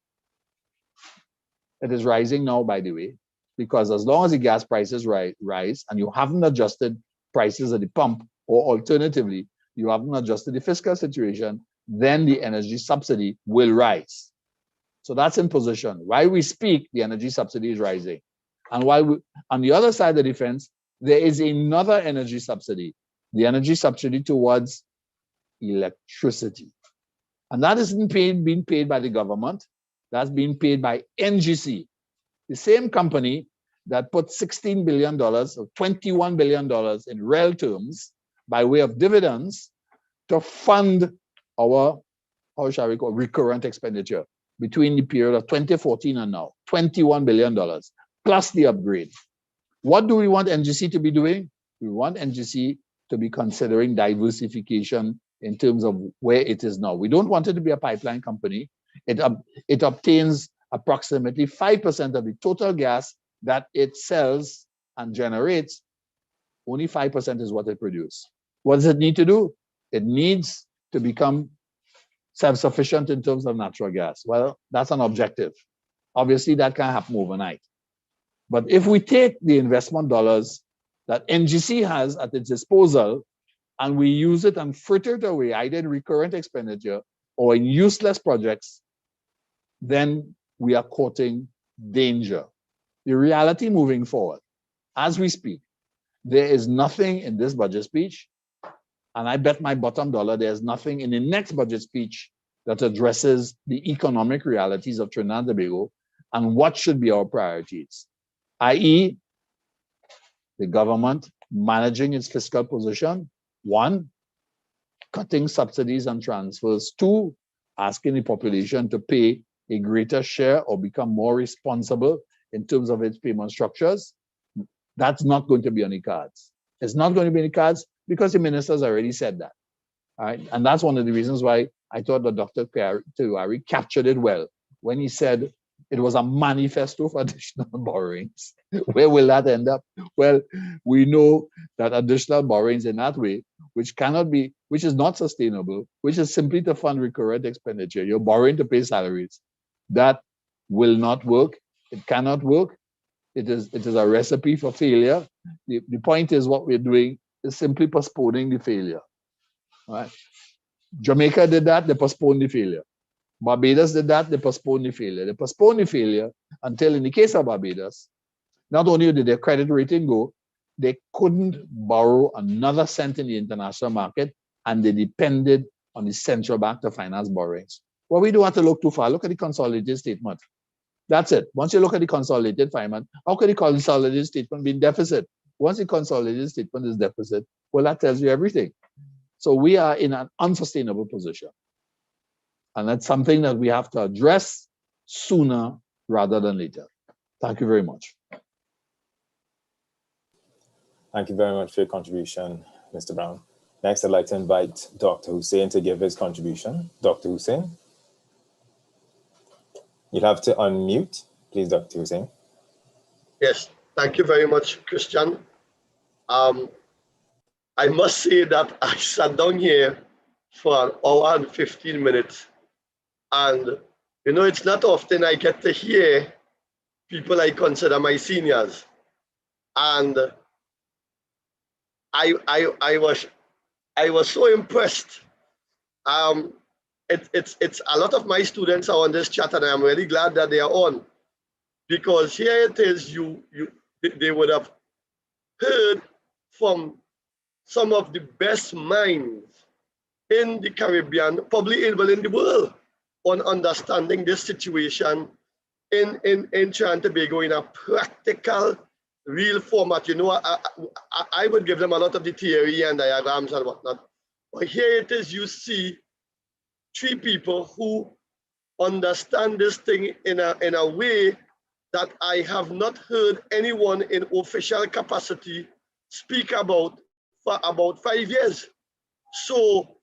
It is rising now, by the way, because as long as the gas prices rise and you haven't adjusted prices at the pump, or alternatively, you haven't adjusted the fiscal situation, then the energy subsidy will rise. So that's in position. While we speak, the energy subsidy is rising. And while on the other side of the fence, there is another energy subsidy, the energy subsidy towards electricity. And that isn't being paid by the government. That's being paid by NGC, the same company that put $16 billion or $21 billion in real terms by way of dividends to fund our, how shall we call, recurrent expenditure between the period of 2014 and now, $21 billion, plus the upgrade. What do we want NGC to be doing? We want NGC to be considering diversification in terms of where it is now. We don't want it to be a pipeline company. It obtains approximately 5% of the total gas that it sells and generates. Only 5% is what it produces. What does it need to do? It needs to become self-sufficient in terms of natural gas. Well, that's an objective. Obviously, that can't happen overnight. But if we take the investment dollars that NGC has at its disposal and we use it and fritter it away, either in recurrent expenditure or in useless projects, then we are courting danger. The reality moving forward, as we speak, there is nothing in this budget speech, and I bet my bottom dollar there's nothing in the next budget speech that addresses the economic realities of Trinidad and Tobago and what should be our priorities, i.e., the government managing its fiscal position, 1, cutting subsidies and transfers, 2, asking the population to pay a greater share or become more responsible in terms of its payment structures. That's not going to be on the cards. It's not going to be on the cards because the ministers already said that. All right? And that's one of the reasons why I thought that Dr. Tiwari captured it well when he said it was a manifesto for additional borrowings. Where will that end up? Well, we know that additional borrowings in that way, which is not sustainable, which is simply to fund recurrent expenditure. You're borrowing to pay salaries. That will not work. It cannot work. It is a recipe for failure. The point is what we're doing is simply postponing the failure. All right? Jamaica did that, they postponed the failure. Barbados did that, they postponed the failure. They postponed the failure until, in the case of Barbados, not only did their credit rating go, they couldn't borrow another cent in the international market, and they depended on the central bank to finance borrowings. Well, we don't have to look too far. Look at the consolidated statement. That's it. Once you look at the consolidated statement, how can the consolidated statement be in deficit? Once the consolidated statement is deficit, well, that tells you everything. So we are in an unsustainable position. And that's something that we have to address sooner rather than later. Thank you very much. Thank you very much for your contribution, Mr. Brown. Next, I'd like to invite Dr. Hussain to give his contribution. Dr. Hussain, you'll have to unmute, please, Dr. Hussain. Yes, thank you very much, Christian. I must say that I sat down here for an hour and 15 minutes. And, you know, it's not often I get to hear people I consider my seniors. And I was so impressed. It's a lot of my students are on this chat, and I'm really glad that they are on, because here it is, they would have heard from some of the best minds in the Caribbean, probably in the world, on understanding this situation in Trinidad and Tobago in a practical, real format. You know, I would give them a lot of the theory and diagrams and whatnot. But here it is, you see 3 people who understand this thing in a way that I have not heard anyone in official capacity speak about for about 5 years. So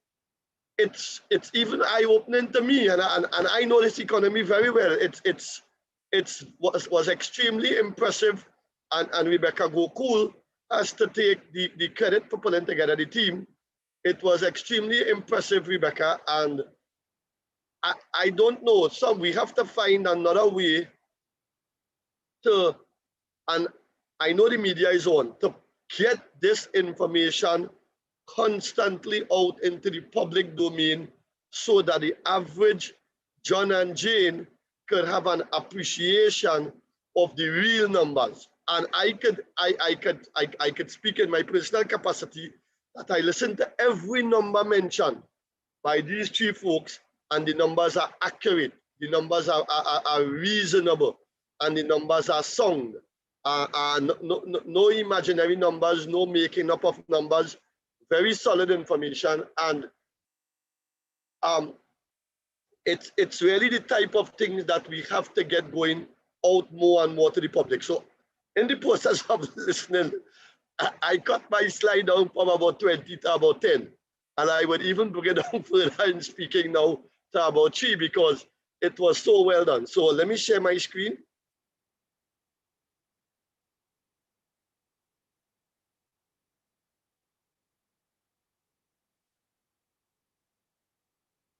it's even eye-opening to me, and I know this economy very well. It was extremely impressive, and Rebecca Gookool has to take the credit for pulling together the team. It was extremely impressive, Rebecca, and I don't know. So we have to find another way to, and I know the media is on, to get this information constantly out into the public domain so that the average John and Jane could have an appreciation of the real numbers. And I could speak in my personal capacity that I listen to every number mentioned by these three folks, and the numbers are accurate, the numbers are reasonable, and the numbers are sound. No imaginary numbers, no making up of numbers, very solid information, and it's really the type of things that we have to get going out more and more to the public. So in the process of listening, I cut my slide down from about 20 to about 10. And I would even bring it down further in speaking now to about 3 because it was so well done. So let me share my screen.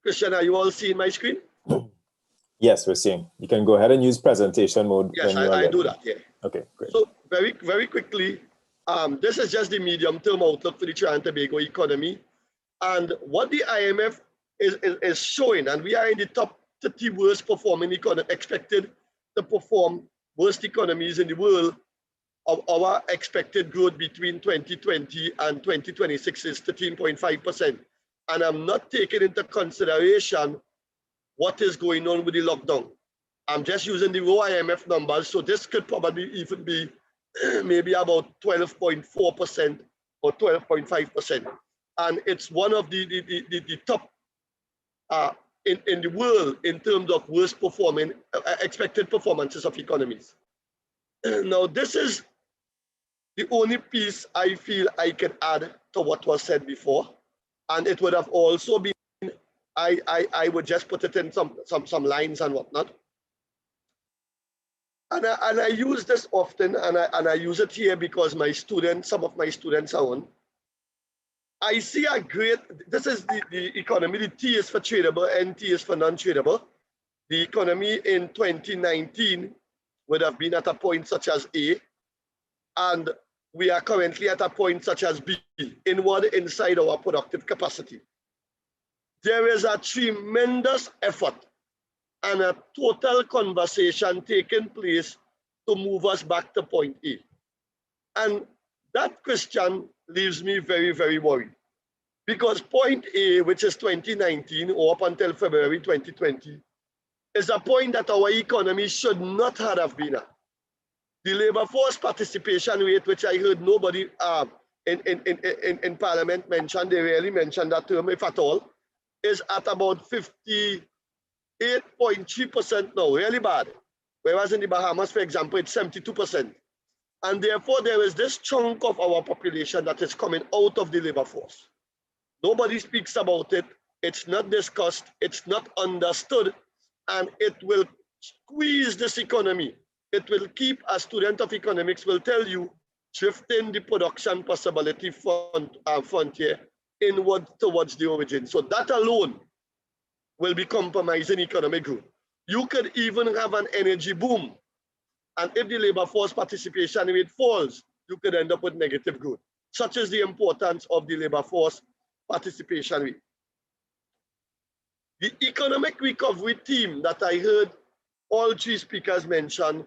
Christian, are you all seeing my screen? Yes, we're seeing. You can go ahead and use presentation mode. Yes, when you are I ready. do that, yeah. Okay, great. So very quickly, this is just the medium-term outlook for the Trinidad and Tobago economy. And what the IMF is showing, and we are in the top 30 worst performing economy, expected to perform worst economies in the world. Our expected growth between 2020 and 2026 is 13.5%. And I'm not taking into consideration what is going on with the lockdown. I'm just using the raw IMF numbers, so this could probably even be maybe about 12.4% or 12.5%. And it's one of the top in the world in terms of worst performing expected performances of economies. Now, this is the only piece I feel I can add to what was said before. And it would have also been, I would just put it in some lines and whatnot. And I use this often, and I use it here because my students, some of my students are on. I see a great, this is the economy, the T is for tradable, NT is for non-tradable. The economy in 2019 would have been at a point such as A, and we are currently at a point such as B, inward inside our productive capacity. There is a tremendous effort and a total conversation taking place to move us back to point A. And that question leaves me very, very worried. Because point A, which is 2019 or up until February 2020, is a point that our economy should not have been at. The labor force participation rate, which I heard nobody in Parliament mention, they rarely mention that term, if at all, is at about 58.3% now, really bad. Whereas in the Bahamas, for example, it's 72%. And therefore, there is this chunk of our population that is coming out of the labor force. Nobody speaks about it. It's not discussed. It's not understood. And it will squeeze this economy. It will keep, a student of economics will tell you, shifting the production possibility frontier inward towards the origin. So that alone will be compromising economic growth. You could even have an energy boom. And if the labor force participation rate falls, you could end up with negative growth. Such is the importance of the labor force participation rate. The economic recovery team that I heard all three speakers mention,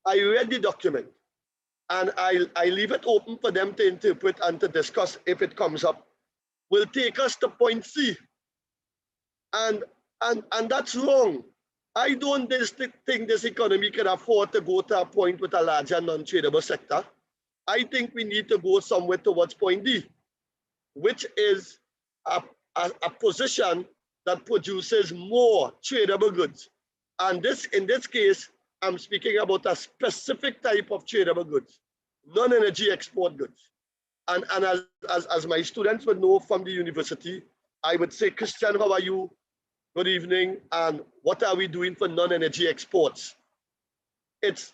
I read the document and I leave it open for them to interpret and to discuss if it comes up, will take us to point C. And that's wrong. I don't think this economy can afford to go to a point with a larger non-tradable sector. I think we need to go somewhere towards point D, which is a position that produces more tradable goods. And in this case, I'm speaking about a specific type of tradable goods, non-energy export goods. And as my students would know from the university, I would say, Christian, how are you? Good evening. And what are we doing for non-energy exports? It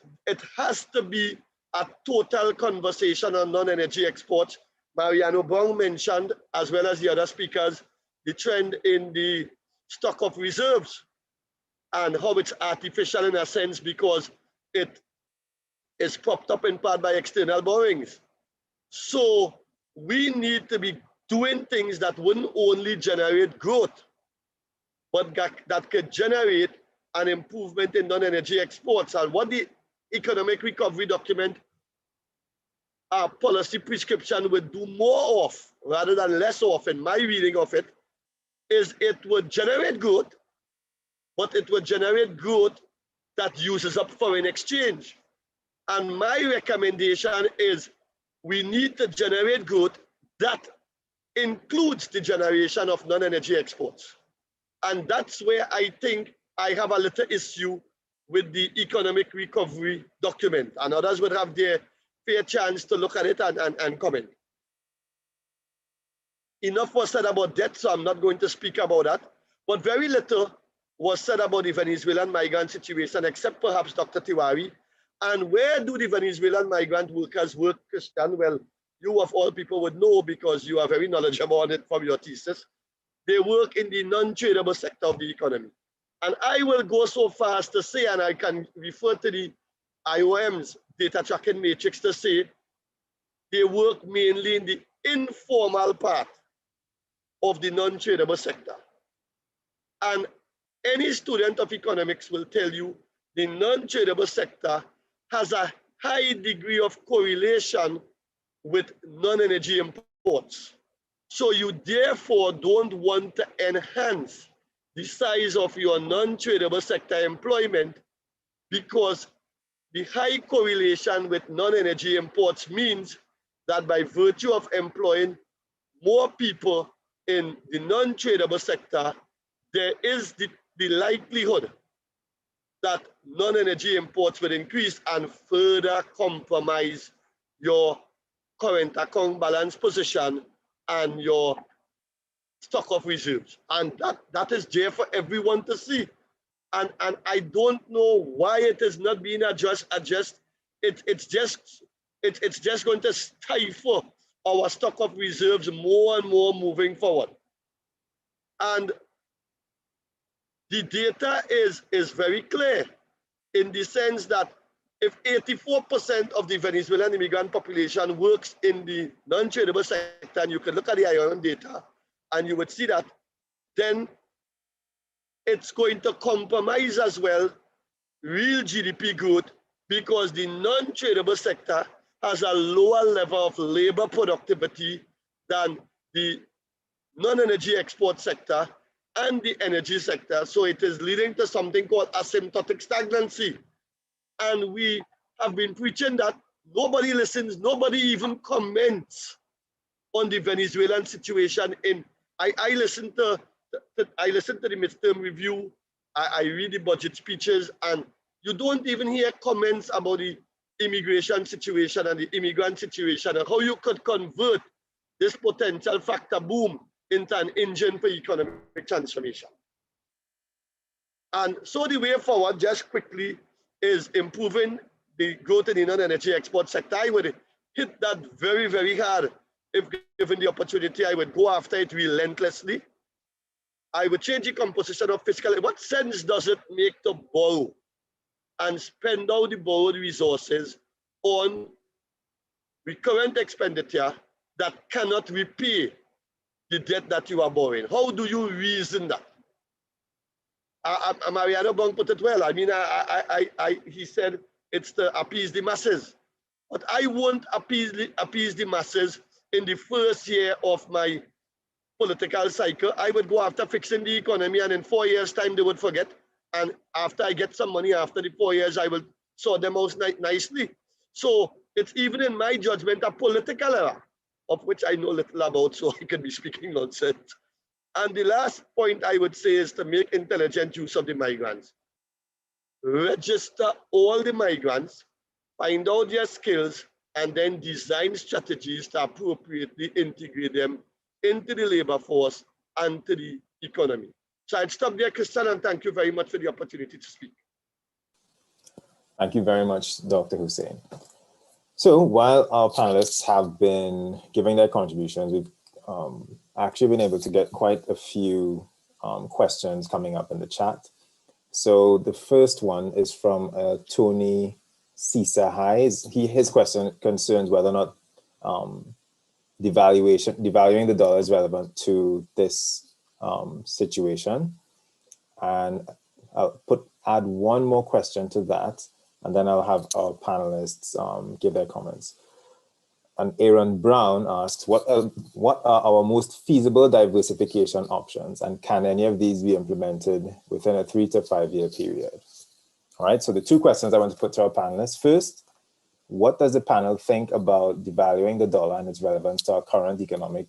has to be a total conversation on non-energy exports. Mariano Bong mentioned, as well as the other speakers, the trend in the stock of reserves and how it's artificial in a sense because it is propped up in part by external borrowings. So we need to be doing things that wouldn't only generate growth, but that could generate an improvement in non-energy exports. And what the economic recovery document, our policy prescription would do more of rather than less of, in my reading of it, is it would generate growth, but it would generate growth that uses up foreign exchange. And my recommendation is we need to generate growth that includes the generation of non-energy exports. And that's where I think I have a little issue with the economic recovery document, and others would have their fair chance to look at it and comment. Enough was said about debt, so I'm not going to speak about that, but very little was said about the Venezuelan migrant situation, except perhaps Dr. Tiwari. And where do the Venezuelan migrant workers work, Christian? Well, you of all people would know because you are very knowledgeable on it from your thesis. They work in the non-tradable sector of the economy. And I will go so far as to say, and I can refer to the IOM's data tracking matrix to say, they work mainly in the informal part of the non-tradable sector. And any student of economics will tell you the non-tradable sector has a high degree of correlation with non-energy imports. So you therefore don't want to enhance the size of your non-tradable sector employment because the high correlation with non-energy imports means that by virtue of employing more people in the non-tradable sector, there is the likelihood that non-energy imports will increase and further compromise your current account balance position and your stock of reserves. And that is there for everyone to see. And I don't know why it is not being adjusted. It's just going to stifle our stock of reserves more and more moving forward. And the data is very clear in the sense that if 84% of the Venezuelan immigrant population works in the non-tradable sector, and you can look at the IOM data, and you would see that, then it's going to compromise as well real GDP growth because the non-tradable sector has a lower level of labor productivity than the non-energy export sector and the energy sector. So it is leading to something called asymptotic stagnancy. And we have been preaching that. Nobody listens, nobody even comments on the Venezuelan situation. I listen to the midterm review, I read the budget speeches, and you don't even hear comments about the immigration situation and the immigrant situation and how you could convert this potential factor boom into an engine for economic transformation. And so the way forward, just quickly, is improving the growth in the non-energy export sector. I would hit that very, very hard. If given the opportunity, I would go after it relentlessly. I would change the composition of fiscal. What sense does it make to borrow and spend all the borrowed resources on recurrent expenditure that cannot repay the debt that you are borrowing? How do you reason that? Mariano Bong put it well. I mean, he said it's to appease the masses. But I won't appease the masses in the first year of my political cycle. I would go after fixing the economy, and in 4 years' time, they would forget. And after I get some money after the 4 years, I will sort them out nicely. So it's even in my judgment a political error, of which I know little about, so I could be speaking nonsense. And the last point I would say is to make intelligent use of the migrants. Register all the migrants, find out their skills, and then design strategies to appropriately integrate them into the labor force and to the economy. So I'd stop there, Christian, and thank you very much for the opportunity to speak. Thank you very much, Dr. Hussein. So while our panelists have been giving their contributions, we've actually been able to get quite a few questions coming up in the chat. So the first one is from Tony Cisa. His question concerns whether or not devaluing the dollar is relevant to this situation. And I'll add one more question to that, and then I'll have our panelists give their comments. And Aaron Brown asks, what are our most feasible diversification options, and can any of these be implemented within a 3 to 5 year period? All right, so the two questions I want to put to our panelists. First, what does the panel think about devaluing the dollar and its relevance to our current economic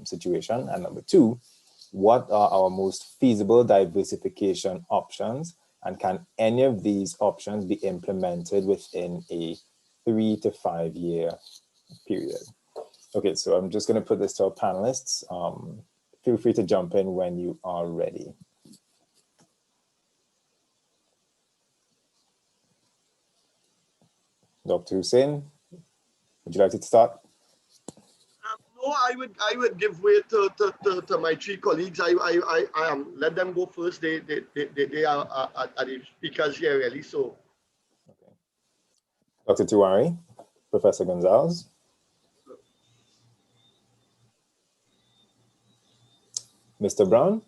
situation? And number two, what are our most feasible diversification options, and can any of these options be implemented within a 3 to 5 year period? Okay, so I'm just going to put this to our panelists. Feel free to jump in when you are ready. Dr. Hussein, would you like to start? No, I would give way to my three colleagues. I let them go first. They are the speakers here really. So, okay. Dr. Tiwari, Professor Gonzalez. Mr. Brown,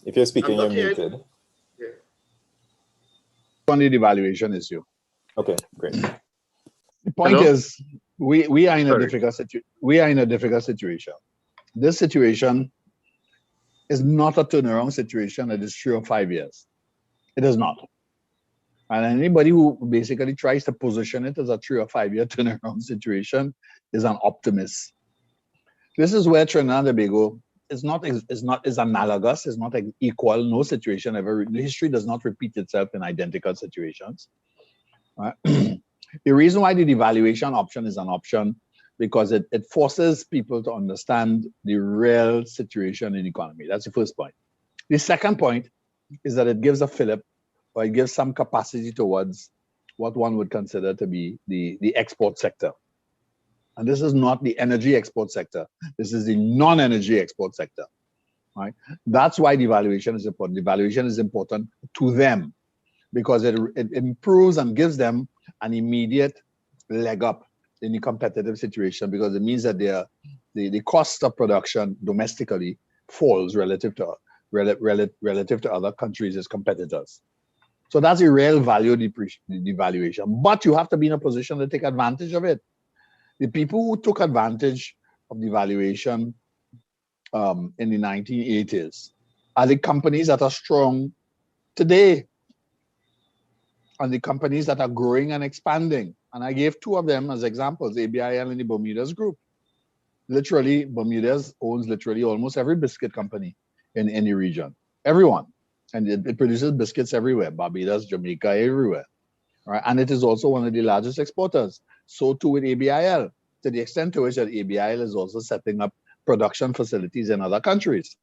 if you're speaking, you're muted. Yeah. On the devaluation issue. Okay, great. The point Hello? is, we are in a Sorry. difficult situation. This situation is not a turnaround situation. It is 3 or 5 years. It is not. And anybody who basically tries to position it as a 3 or 5 year turnaround situation is an optimist. This is where Trinidad and Tobago is analogous, is not equal. No situation ever. History does not repeat itself in identical situations. Right? The reason why the devaluation option is an option, because it forces people to understand the real situation in the economy. That's the first point. The second point is that it gives a fillip, or it gives some capacity towards what one would consider to be the export sector. And this is not the energy export sector. This is the non-energy export sector. Right? That's why devaluation is important. Devaluation is important to them because it improves and gives them an immediate leg up in the competitive situation, because it means that the cost of production domestically falls relative to other countries as competitors. So that's a real value devaluation. But you have to be in a position to take advantage of it. The people who took advantage of devaluation in the 1980s are the companies that are strong today, and the companies that are growing and expanding. And I gave two of them as examples, ABIL and the Bermudas Group. Literally, Bermudas owns literally almost every biscuit company in any region. Everyone. And it produces biscuits everywhere, Barbados, Jamaica, everywhere. Right? And it is also one of the largest exporters. So too with ABIL, to the extent to which that ABIL is also setting up production facilities in other countries.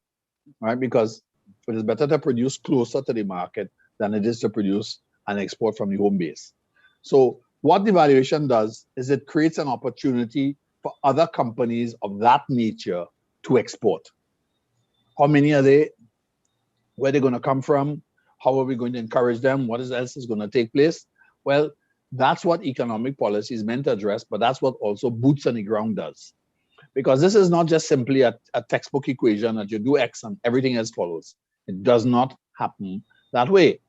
Right? Because it is better to produce closer to the market than it is to produce and export from the home base. So what devaluation does is it creates an opportunity for other companies of that nature to export. How many are they? Where they're going to come from? How are we going to encourage them? What else is going to take place? Well, that's what economic policy is meant to address, but that's what also boots on the ground does. Because this is not just simply a textbook equation that you do X and everything else follows. It does not happen that way,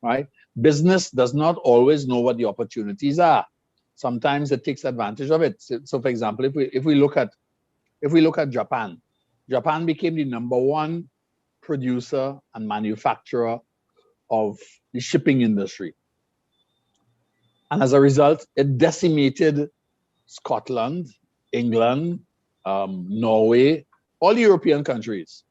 right? Business does not always know what the opportunities are. Sometimes it takes advantage of it. So for example, if we look at Japan, Japan became the #1 producer and manufacturer of the shipping industry. And as a result, it decimated Scotland, England, Norway, all European countries.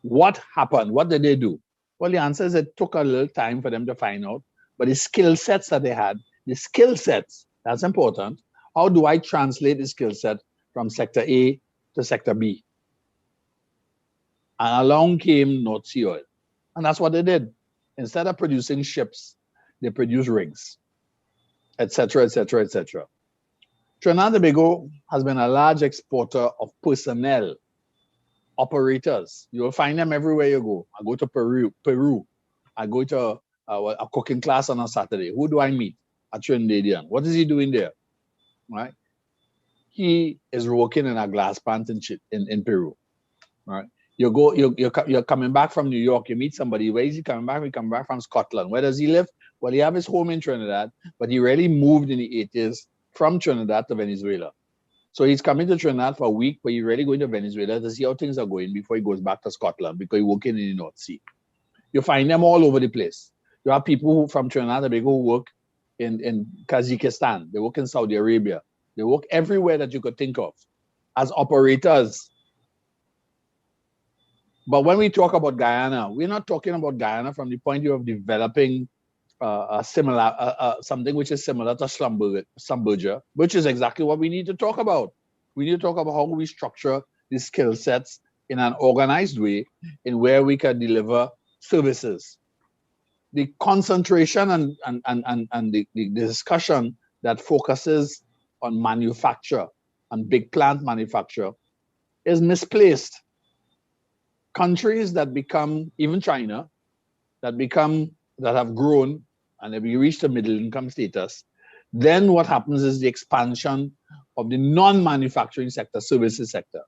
What happened? What did they do? Well, the answer is it took a little time for them to find out, but the skill sets that they had, the skill sets, that's important. How do I translate the skill set from sector A to sector B? And along came North Sea oil. And that's what they did. Instead of producing ships, they produced rigs. etc., etc., etc. Trinidad and Tobago has been a large exporter of personnel, operators. You will find them everywhere you go. I go to Peru. I go to a cooking class on a Saturday. Who do I meet? A Trinidadian. What is he doing there? Right? He is working in a glass plant in Peru. Right? You're coming back from New York. You meet somebody. Where is he coming back? He come back from Scotland. Where does he live? Well, he have his home in Trinidad, but he really moved in the 80s from Trinidad to Venezuela. So he's coming to Trinidad for a week, but he's really going to Venezuela to see how things are going before he goes back to Scotland because he's working in the North Sea. You find them all over the place. You have people who from Trinidad and Tobago who work in Kazakhstan. They work in Saudi Arabia. They work everywhere that you could think of as operators. But when we talk about Guyana, we're not talking about Guyana from the point of view of developing something which is similar to Schlumberger, which is exactly what we need to talk about. We need to talk about how we structure the skill sets in an organized way in where we can deliver services. The concentration and the discussion that focuses on manufacture and big plant manufacture is misplaced. Countries that become, even China, that have grown and if you reach the middle income status, then what happens is the expansion of the non-manufacturing sector, services sector.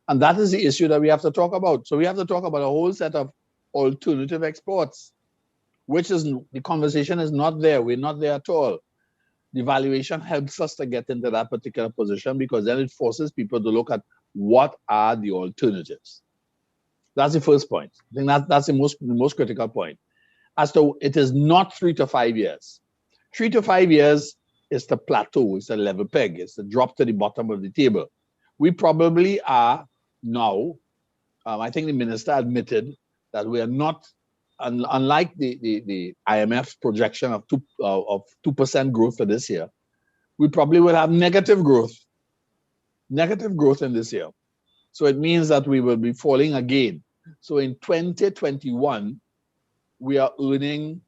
And that is the issue that we have to talk about. So we have to talk about a whole set of alternative exports, which is, the conversation is not there. We're not there at all. The valuation helps us to get into that particular position because then it forces people to look at what are the alternatives. That's the first point. I think that's the most critical point. As to it is not 3 to 5 years. 3 to 5 years is the plateau, it's a level peg, it's the drop to the bottom of the table. We probably are now, I think the minister admitted that we are not, unlike the IMF projection of 2% growth for this year, we probably will have negative growth in this year. So it means that we will be falling again. So in 2021, we are earning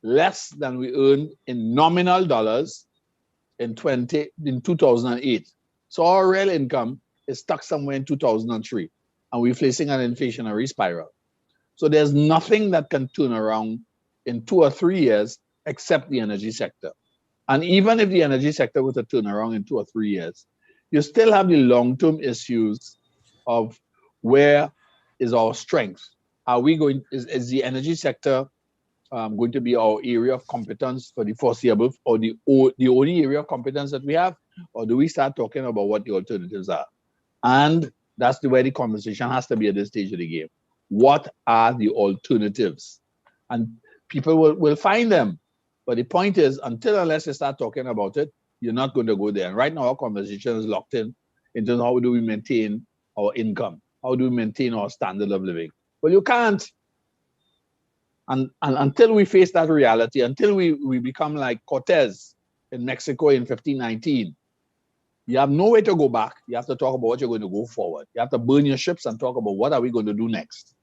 less than we earned in nominal dollars in 2008. So our real income is stuck somewhere in 2003, and we're facing an inflationary spiral. So there's nothing that can turn around in 2 or 3 years except the energy sector. And even if the energy sector were to turn around in 2 or 3 years, you still have the long-term issues of where is our strength? Are we going? Is the energy sector going to be our area of competence for the foreseeable, or the only area of competence that we have, or do we start talking about what the alternatives are? And that's where the conversation has to be at this stage of the game. What are the alternatives? And people will find them. But the point is, unless you start talking about it, you're not going to go there. And right now, our conversation is locked in terms of how do we maintain our income? How do we maintain our standard of living? Well, you can't. And until we face that reality, until we become like Cortez in Mexico in 1519, you have no way to go back. You have to talk about what you're going to go forward. You have to burn your ships and talk about what are we going to do next.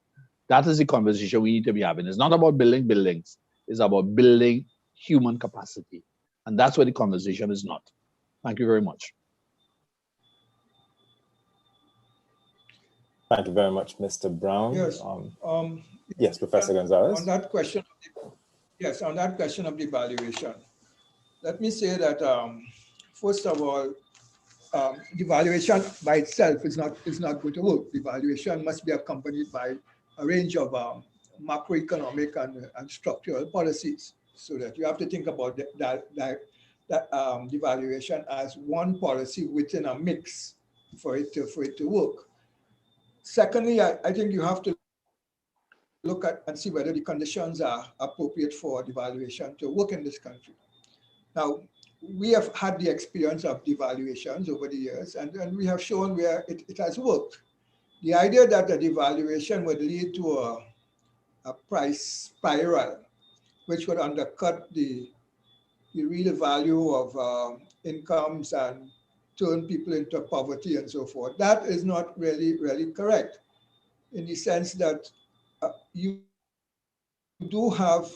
That is the conversation we need to be having. It's not about building buildings. It's about building human capacity. And that's where the conversation is not. Thank you very much. Thank you very much, Mr. Brown. Yes. Yes, Professor Gonzalez. On that question, on that question of the valuation, let me say that first of all, the valuation by itself is not going to work. The valuation must be accompanied by a range of macroeconomic and structural policies. So that you have to think about the valuation as one policy within a mix for it to work. Secondly, I think you have to look at and see whether the conditions are appropriate for devaluation to work in this country. Now, we have had the experience of devaluations over the years, and we have shown where it has worked. The idea that a devaluation would lead to a price spiral, which would undercut the real value of incomes and turn people into poverty and so forth, that is not really correct, in the sense that you do have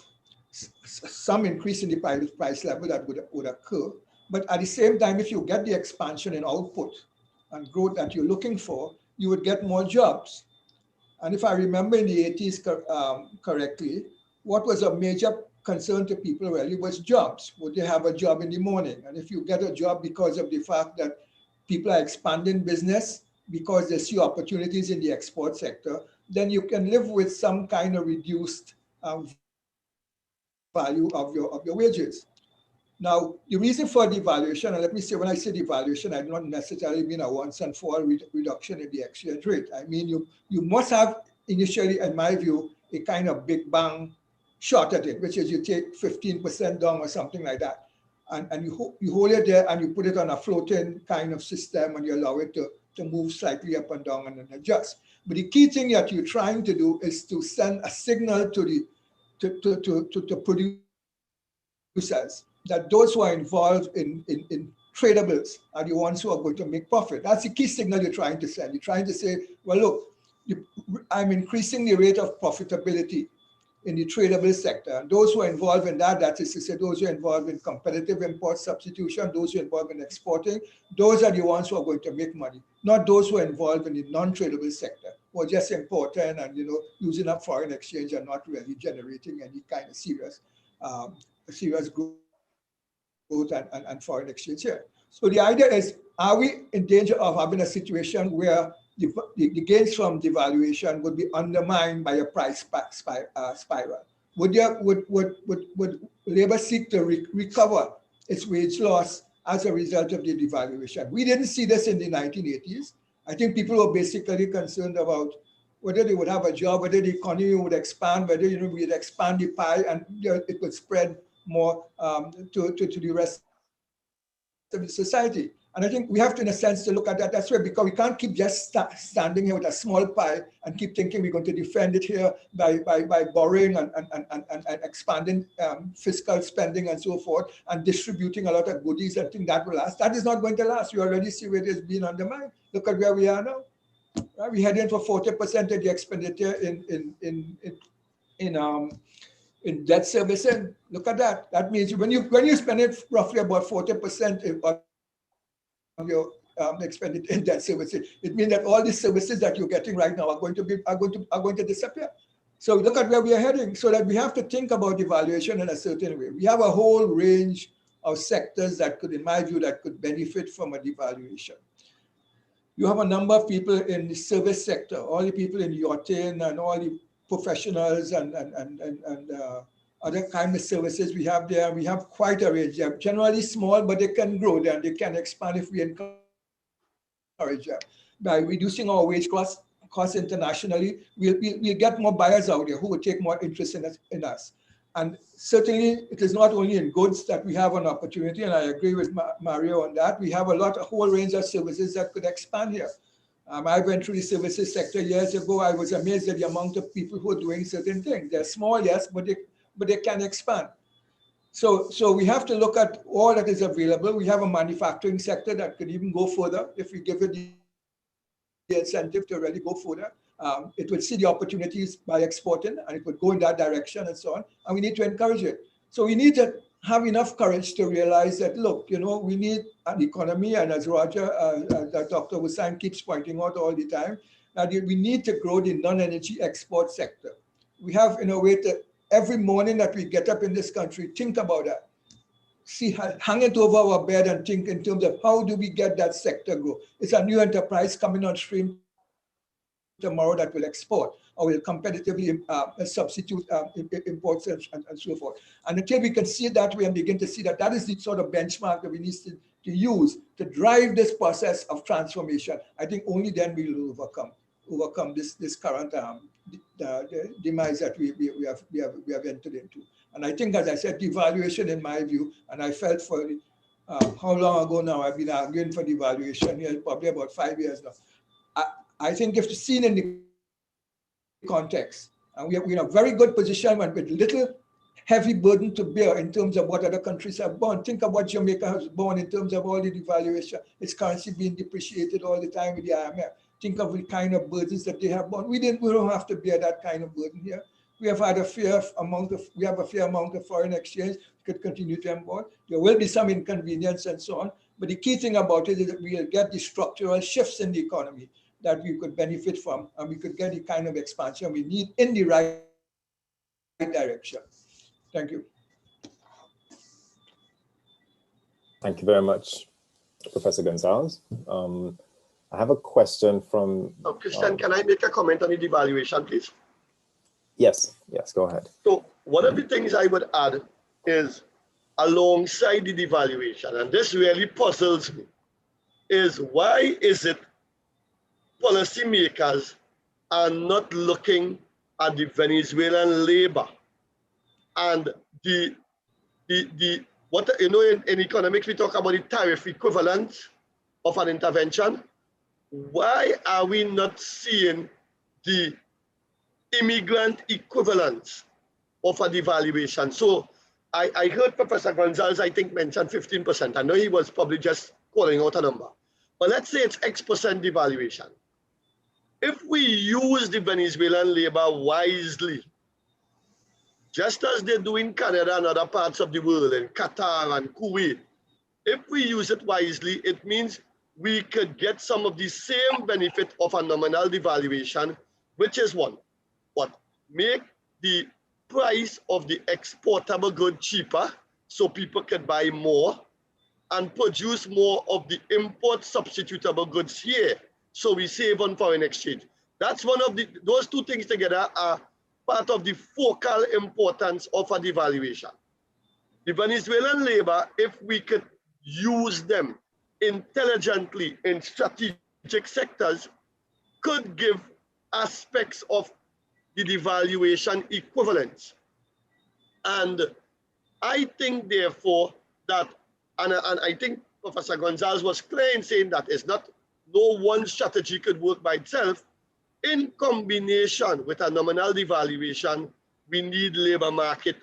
some increase in the price level that would occur. But at the same time, if you get the expansion in output and growth that you're looking for, you would get more jobs. And if I remember in the 80s correctly, what was a major concern to people really was jobs. Would they have a job in the morning? And if you get a job because of the fact that people are expanding business, because they see opportunities in the export sector, then you can live with some kind of reduced value of your wages. Now, the reason for devaluation, and let me say, when I say devaluation, I do not necessarily mean a once and for all reduction in the exchange rate. I mean, you must have initially, in my view, a kind of big bang shot at it, which is you take 15% down or something like that. And you hold it there and you put it on a floating kind of system and you allow it to move slightly up and down and then adjust. But the key thing that you're trying to do is to send a signal to the producers that those who are involved in tradables are the ones who are going to make profit. That's the key signal you're trying to send. You're trying to say, well, look, I'm increasing the rate of profitability in the tradable sector. And those who are involved in that is to say those who are involved in competitive import substitution, those who are involved in exporting, those are the ones who are going to make money, not those who are involved in the non-tradable sector, who are just importing and using up foreign exchange and not really generating any kind of serious growth and foreign exchange here. So the idea is, are we in danger of having a situation where the gains from devaluation would be undermined by a price spiral? Would labor seek to recover its wage loss as a result of the devaluation? We didn't see this in the 1980s. I think people were basically concerned about whether they would have a job, whether the economy would expand, whether we'd expand the pie and it would spread more to the rest of the society. And I think we have to, in a sense, to look at that that's way, because we can't keep just standing here with a small pie and keep thinking we're going to defend it here by borrowing and expanding fiscal spending and so forth and distributing a lot of goodies and think that will last. That is not going to last. You already see where it is being undermined. Look at where we are now. Right? We're heading for 40% of the expenditure in debt servicing. Look at that. That means when you spend it roughly about 40% of your expenditure in debt servicing, it means that all these services that you're getting right now are going to disappear. So look at where we are heading. So that we have to think about devaluation in a certain way. We have a whole range of sectors that could, in my view, that could benefit from a devaluation. You have a number of people in the service sector, all the people in yachting and all the professionals and other kind of services we have there. We have quite a range. They're generally small, but they can grow there and they can expand if we encourage them. By reducing our wage costs internationally, we'll get more buyers out there who will take more interest in us. And certainly, it is not only in goods that we have an opportunity, and I agree with Mario on that. We have a whole range of services that could expand here. I went through the services sector years ago. I was amazed at the amount of people who are doing certain things. They're small, yes, but they can expand. So we have to look at all that is available. We have a manufacturing sector that could even go further if we give it the incentive to really go further. It would see the opportunities by exporting and it would go in that direction and so on. And we need to encourage it. So we need to have enough courage to realize that, look, we need an economy, and as Roger, Dr. Hussain keeps pointing out all the time, that we need to grow the non-energy export sector. We have, in a way, to every morning that we get up in this country, think about that. Hang it over our bed and think in terms of how do we get that sector grow. It's a new enterprise coming on stream tomorrow that will export or will competitively substitute imports and so forth. And until we can see it that way and begin to see that that is the sort of benchmark that we need to use to drive this process of transformation, I think only then we will overcome this current the demise that we have entered into. And I think, as I said, devaluation, in my view, and I felt for how long ago now I've been arguing for devaluation here, probably about 5 years now. I think if seen in the context, and we're in a very good position with little heavy burden to bear in terms of what other countries have borne. Think of what Jamaica has borne in terms of all the devaluation, its currency being depreciated all the time with the IMF. Think of the kind of burdens that they have borne. We don't have to bear that kind of burden here. We have had a fair amount of foreign exchange. We could continue to import. There will be some inconvenience and so on. But the key thing about it is that we'll get the structural shifts in the economy that we could benefit from, and we could get the kind of expansion we need in the right direction. Thank you. Thank you very much, Professor Gonzalez. I have a question from... Christian, can I make a comment on the devaluation, please? Yes, go ahead. So one of the things I would add is, alongside the devaluation, and this really puzzles me, is why is it policymakers are not looking at the Venezuelan labor and what, you know, in economics we talk about the tariff equivalent of an intervention. Why are we not seeing the immigrant equivalents of a devaluation? So I heard Professor Gonzalez, I think, mention 15%. I know he was probably just calling out a number. But let's say it's X% devaluation. If we use the Venezuelan labor wisely, just as they do in Canada and other parts of the world, in Qatar and Kuwait, if we use it wisely, it means we could get some of the same benefit of a nominal devaluation, which is one, what make the price of the exportable good cheaper so people can buy more and produce more of the import substitutable goods here so we save on foreign exchange. That's one of the, those two things together are part of the focal importance of a devaluation. The Venezuelan labor, if we could use them intelligently in strategic sectors, could give aspects of the devaluation equivalence. And I think, therefore, that, and I think Professor Gonzalez was clear in saying that it's not, no one strategy could work by itself. In combination with a nominal devaluation, we need labor market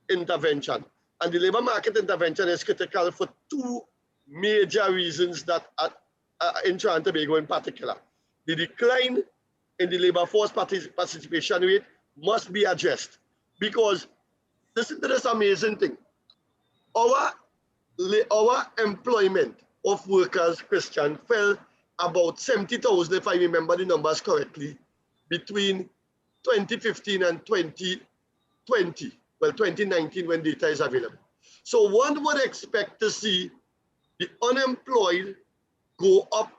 intervention. And the labor market intervention is critical for two major reasons that are in Trinidad and Tobago in particular. The decline in the labor force participation rate must be addressed, because listen to this amazing thing. Our employment of workers, Christian, fell about 70,000, if I remember the numbers correctly, between 2015 and 2020, well, 2019 when data is available. So one would expect to see the unemployed go up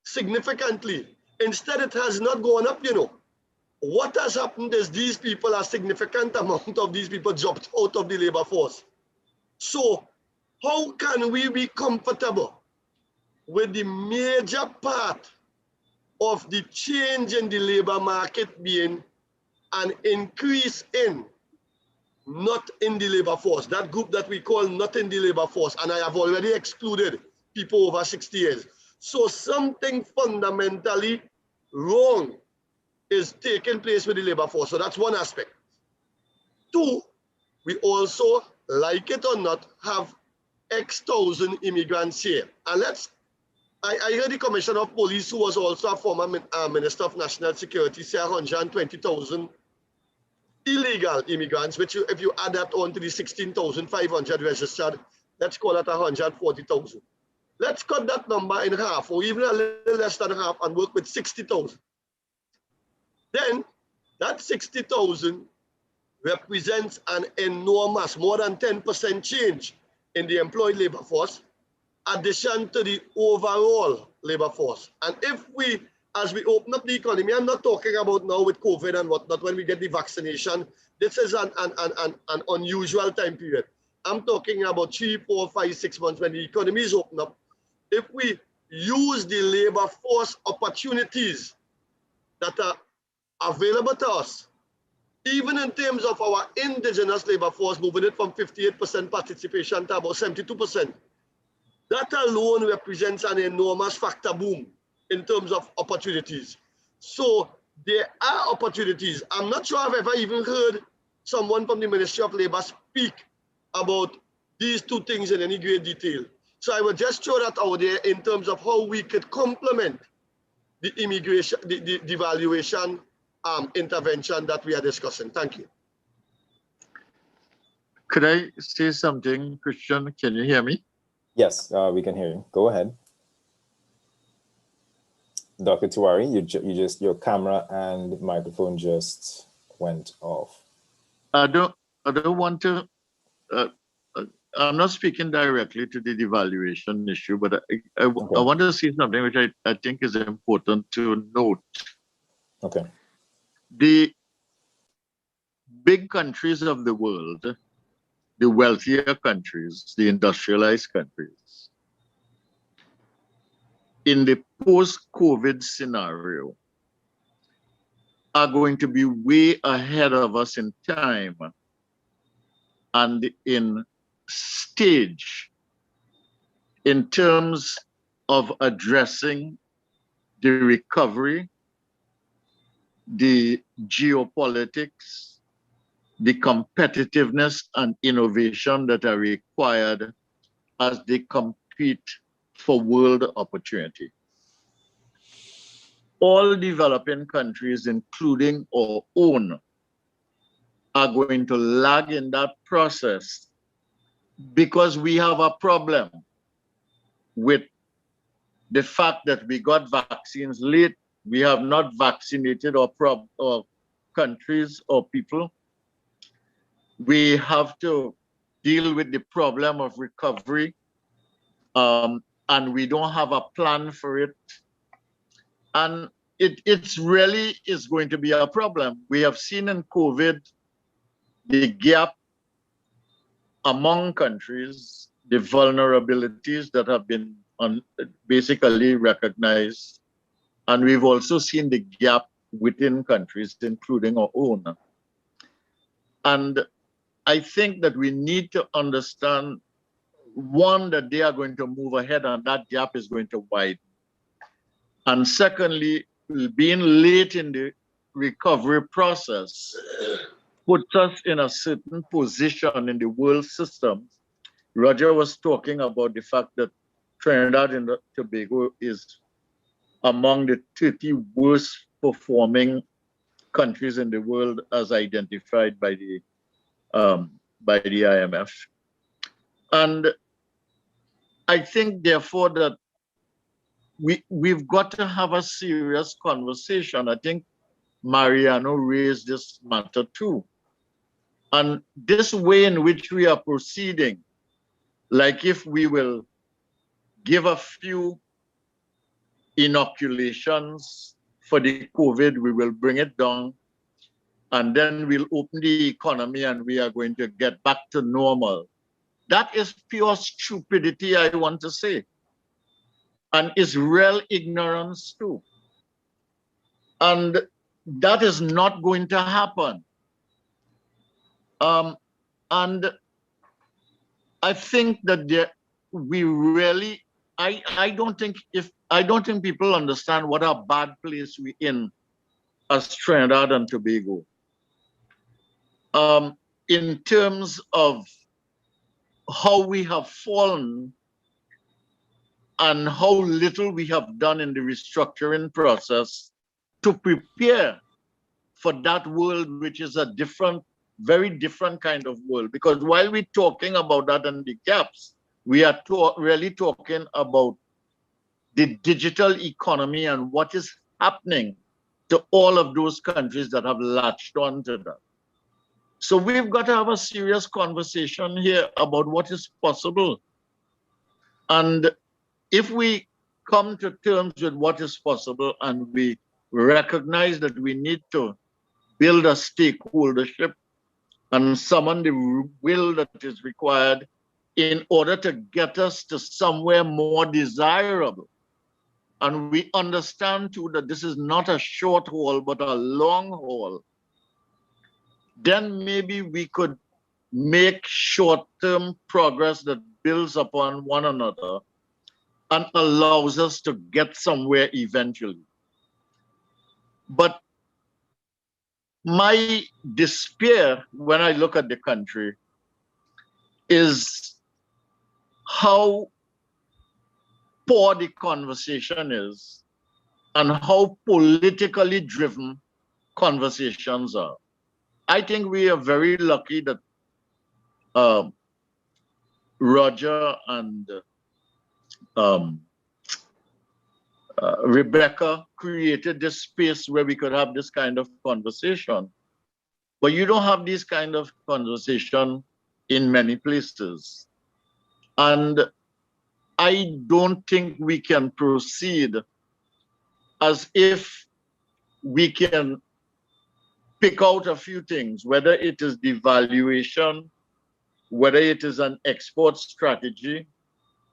significantly. Instead, it has not gone up, you know. What has happened is these people, a significant amount of these people dropped out of the labor force. So how can we be comfortable with the major part of the change in the labor market being an increase in not in the labor force, that group that we call not in the labor force, and I have already excluded people over 60 years. So something fundamentally wrong is taking place with the labor force. So that's one aspect. Two, we also, like it or not, have X thousand immigrants here. And I heard the Commissioner of Police, who was also a former Minister of National Security, say 120,000 illegal immigrants, which if you add that on to the 16,500 registered, let's call it 140,000. Let's cut that number in half, or even a little less than half, and work with 60,000. Then that 60,000 represents an enormous, more than 10% change in the employed labor force, addition to the overall labor force. And if we, as we open up the economy, I'm not talking about now with COVID and whatnot, when we get the vaccination, this is an unusual time period. I'm talking about 3, 4, 5, 6 months when the economy is open up. If we use the labor force opportunities that are available to us, even in terms of our indigenous labor force, moving it from 58% participation to about 72%, that alone represents an enormous factor boom in terms of opportunities. So there are opportunities. I'm not sure I've ever even heard someone from the Ministry of Labor speak about these two things in any great detail. So I would just throw that out there in terms of how we could complement the immigration, the devaluation intervention that we are discussing. Thank you. Could I say something, Christian? Can you hear me? Yes, we can hear you. Go ahead. Dr. Tiwari, your camera and microphone just went off. I don't want to. I'm not speaking directly to the devaluation issue, but I want to say something which I think is important to note. Okay. The big countries of the world, the wealthier countries, the industrialized countries, in the post-COVID scenario, are going to be way ahead of us in time and in stage in terms of addressing the recovery, the geopolitics, the competitiveness and innovation that are required as they compete for world opportunity. All developing countries, including our own, are going to lag in that process because we have a problem with the fact that we got vaccines late. We have not vaccinated our countries or people. We have to deal with the problem of recovery, and we don't have a plan for it. And it's really is going to be a problem. We have seen in COVID the gap among countries, the vulnerabilities that have been basically recognized. And we've also seen the gap within countries, including our own. And I think that we need to understand, one, that they are going to move ahead and that gap is going to widen. And secondly, being late in the recovery process puts us in a certain position in the world system. Roger was talking about the fact that Trinidad and Tobago is among the 30 worst performing countries in the world as identified by the IMF. And I think, therefore, that we've got to have a serious conversation. I think Mariano raised this matter too. And this way in which we are proceeding, like if we will give a few inoculations for the COVID, we will bring it down, and then we'll open the economy and we are going to get back to normal. That is pure stupidity, I want to say. And it's real ignorance too. And that is not going to happen. And I think that we really, I don't think people understand what a bad place we're in as Trinidad and Tobago. In terms of how we have fallen and how little we have done in the restructuring process to prepare for that world, which is a very different kind of world. Because while we're talking about that and the gaps, we are really talking about the digital economy and what is happening to all of those countries that have latched on to that. So we've got to have a serious conversation here about what is possible. And if we come to terms with what is possible and we recognize that we need to build a stakeholdership and summon the will that is required in order to get us to somewhere more desirable. And we understand too that this is not a short haul, but a long haul. Then maybe we could make short-term progress that builds upon one another and allows us to get somewhere eventually. But my despair when I look at the country is how poor the conversation is and how politically driven conversations are. I think we are very lucky that Roger and Rebecca created this space where we could have this kind of conversation. But you don't have this kind of conversation in many places. And I don't think we can proceed as if we can pick out a few things, whether it is devaluation, whether it is an export strategy,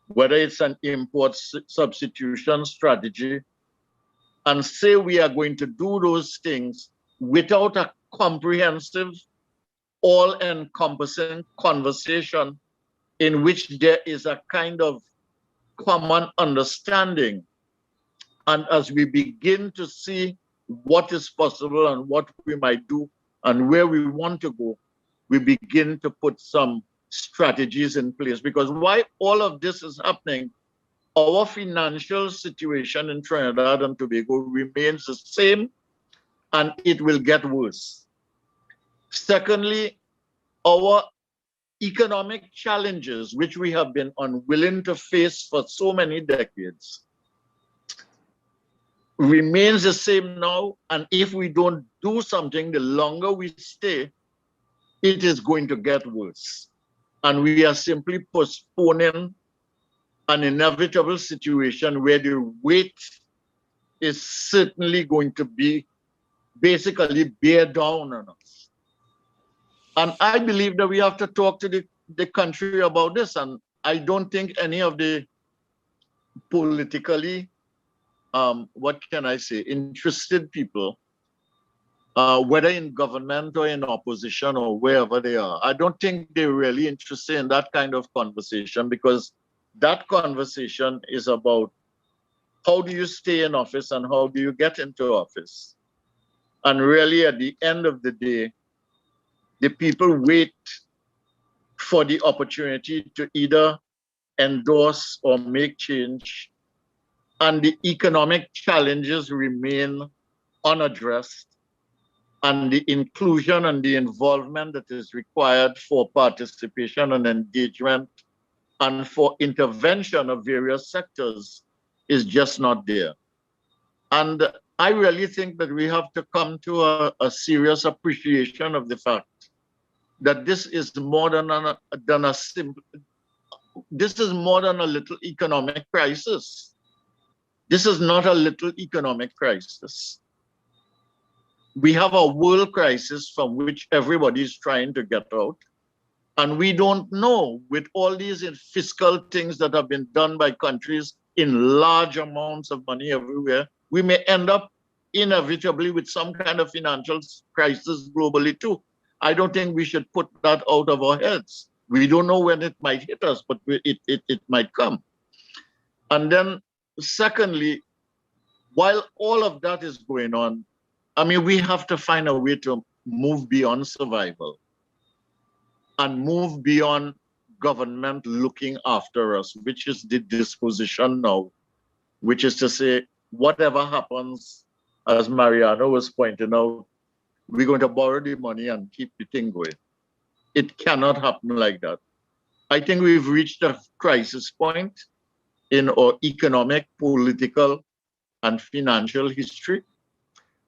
whether it's an import substitution strategy, and say we are going to do those things without a comprehensive, all-encompassing conversation in which there is a kind of common understanding. And as we begin to see what is possible and what we might do and where we want to go, we begin to put some strategies in place. Because while all of this is happening, our financial situation in Trinidad and Tobago remains the same, and it will get worse. Secondly, our economic challenges, which we have been unwilling to face for so many decades, remains the same now. And if we don't do something, the longer we stay, it is going to get worse. And we are simply postponing an inevitable situation where the weight is certainly going to be basically bear down on us. And I believe that we have to talk to the country about this. And I don't think any of the politically, what can I say, interested people, whether in government or in opposition or wherever they are, I don't think they're really interested in that kind of conversation, because that conversation is about how do you stay in office and how do you get into office. And really, at the end of the day, the people wait for the opportunity to either endorse or make change, and the economic challenges remain unaddressed, and the inclusion and the involvement that is required for participation and engagement and for intervention of various sectors is just not there. And I really think that we have to come to a serious appreciation of the fact that this is more than a little economic crisis. This is not a little economic crisis. We have a world crisis from which everybody is trying to get out. And we don't know, with all these fiscal things that have been done by countries in large amounts of money everywhere, we may end up inevitably with some kind of financial crisis globally too. I don't think we should put that out of our heads. We don't know when it might hit us, but it might come. And then secondly, while all of that is going on, I mean, we have to find a way to move beyond survival and move beyond government looking after us, which is the disposition now, which is to say, whatever happens, as Mariano was pointing out, we're going to borrow the money and keep the thing going. It cannot happen like that. I think we've reached a crisis point in our economic, political, and financial history.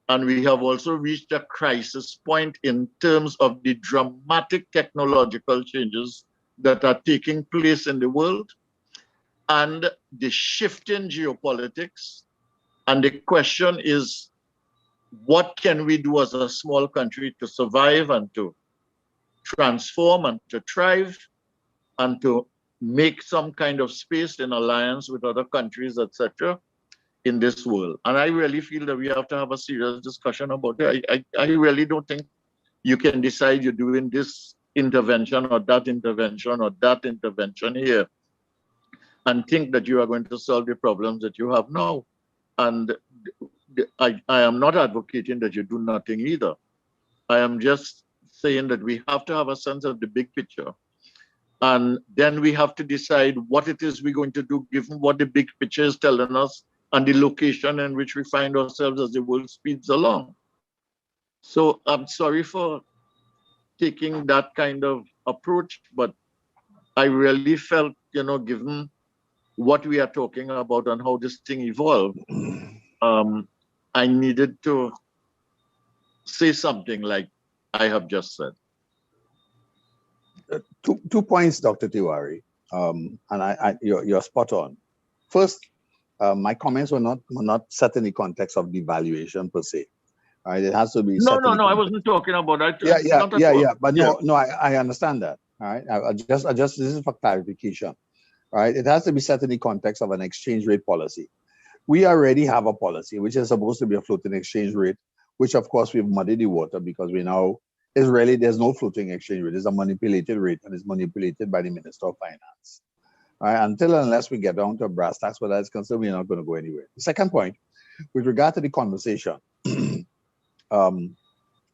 And we have also reached a crisis point in terms of the dramatic technological changes that are taking place in the world and the shift in geopolitics. And the question is, what can we do as a small country to survive and to transform and to thrive and to make some kind of space in alliance with other countries, etc., in this world? And I really feel that we have to have a serious discussion about it. I really don't think you can decide you're doing this intervention or that intervention here and think that you are going to solve the problems that you have now. And I am not advocating that you do nothing either. I am just saying that we have to have a sense of the big picture. And then we have to decide what it is we're going to do, given what the big picture is telling us and the location in which we find ourselves as the world speeds along. So I'm sorry for taking that kind of approach, but I really felt, given what we are talking about and how this thing evolved, I needed to say something like I have just said. Two points, Dr. Tiwari, and you're spot on. First, my comments were not set in the context of devaluation per se. Right? It has to be No, set in the I context. wasn't talking about that. Yeah. But no, I understand that. All right. I just this is for clarification. Right? It has to be set in the context of an exchange rate policy. We already have a policy which is supposed to be a floating exchange rate, which of course we've muddied the water because there's no floating exchange rate. It's a manipulated rate, and it's manipulated by the Minister of Finance. Right? Until and unless we get down to brass tacks where that's concerned, we're not going to go anywhere. The second point, with regard to the conversation,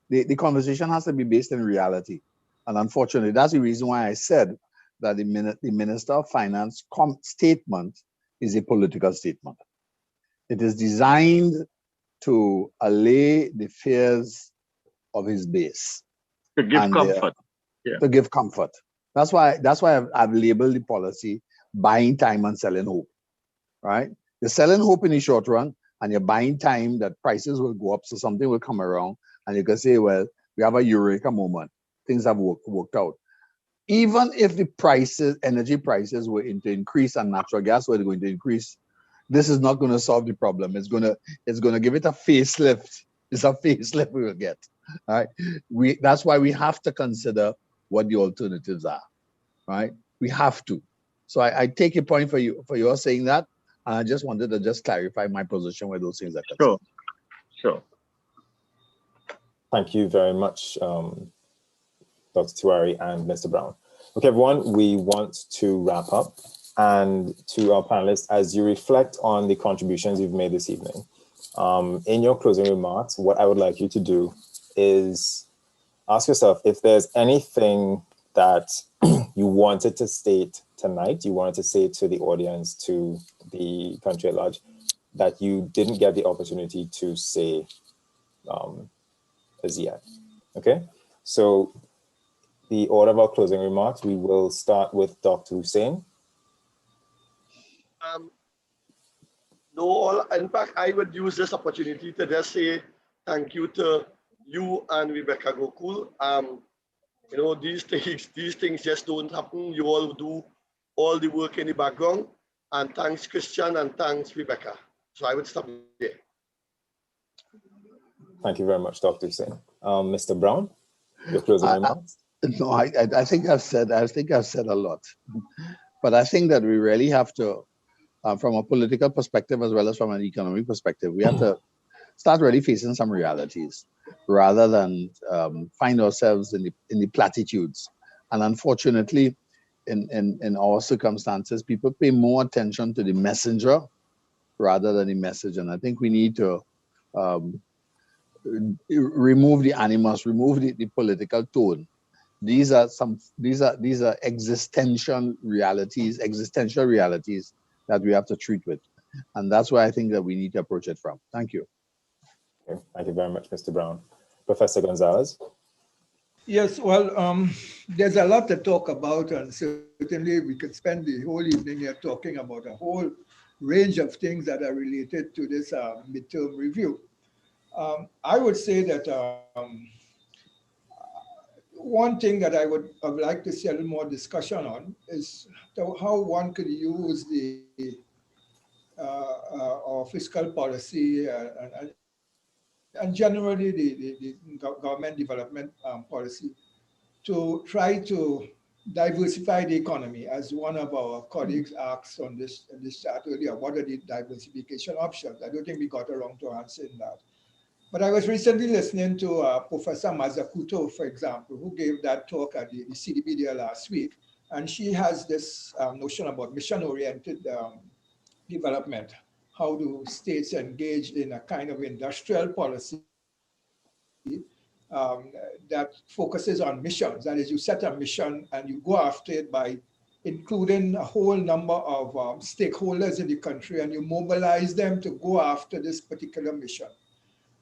the conversation has to be based in reality. And unfortunately, that's the reason why I said that the Minister of Finance statement is a political statement. It is designed to allay the fears of his base. To give comfort. To give comfort. That's why I've labeled the policy buying time and selling hope. Right? You're selling hope in the short run, and you're buying time that prices will go up, so something will come around, and you can say, well, we have a eureka moment. Things have worked out. Even if the energy prices were to increase and natural gas were going to increase, this is not going to solve the problem. It's going to give it a facelift. It's a facelift we will get. All right. That's why we have to consider what the alternatives are. Right. We have to. So I take your point for your saying that. And I just wanted to clarify my position where those things are concerned. Sure. Thank you very much, Dr. Tiwari and Mr. Brown. Okay, everyone, we want to wrap up. And to our panelists, as you reflect on the contributions you've made this evening, in your closing remarks, what I would like you to do is ask yourself if there's anything that you wanted to state tonight, you wanted to say to the audience, to the country at large, that you didn't get the opportunity to say as yet. Okay, so the order of our closing remarks, we will start with Dr. Hussain. In fact, I would use this opportunity to just say thank you to you and Rebecca Gookool. These things just don't happen. You all do all the work in the background. And thanks, Christian, and thanks, Rebecca. So I would stop there. Thank you very much, Dr. Hussain. Mr. Brown, your closing remarks? No, I think I've said a lot. But I think that we really have to, from a political perspective as well as from an economic perspective, we have to start really facing some realities rather than find ourselves in the platitudes. And unfortunately, in our circumstances, people pay more attention to the messenger rather than the message. And I think we need to remove the animus, remove the political tone. These are existential realities that we have to treat with. And that's why I think that we need to approach it from. Thank you. Okay. Thank you very much, Mr. Brown. Professor Gonzalez? Yes, well, there's a lot to talk about, and certainly we could spend the whole evening here talking about a whole range of things that are related to this midterm review. I would say that one thing that I would like to see a little more discussion on is how one could use our fiscal policy and generally the government development policy to try to diversify the economy. As one of our colleagues asked on this chat earlier, what are the diversification options? I don't think we got around to answering that. But I was recently listening to Professor Mazakuto, for example, who gave that talk at the CDB there last week. And she has this notion about mission-oriented development. How do states engage in a kind of industrial policy that focuses on missions? That is, you set a mission and you go after it by including a whole number of stakeholders in the country, and you mobilize them to go after this particular mission.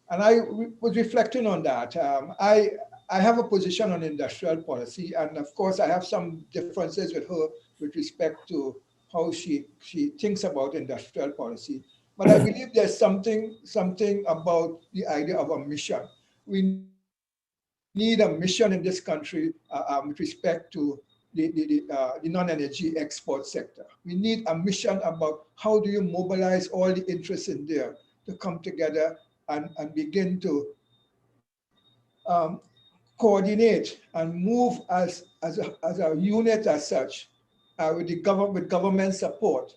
And I was reflecting on that. I have a position on industrial policy, and of course, I have some differences with her with respect to how she thinks about industrial policy. But I believe there's something about the idea of a mission. We need a mission in this country with respect to the non-energy export sector. We need a mission about how do you mobilize all the interests in there to come together and begin to coordinate and move as a unit as such with government support,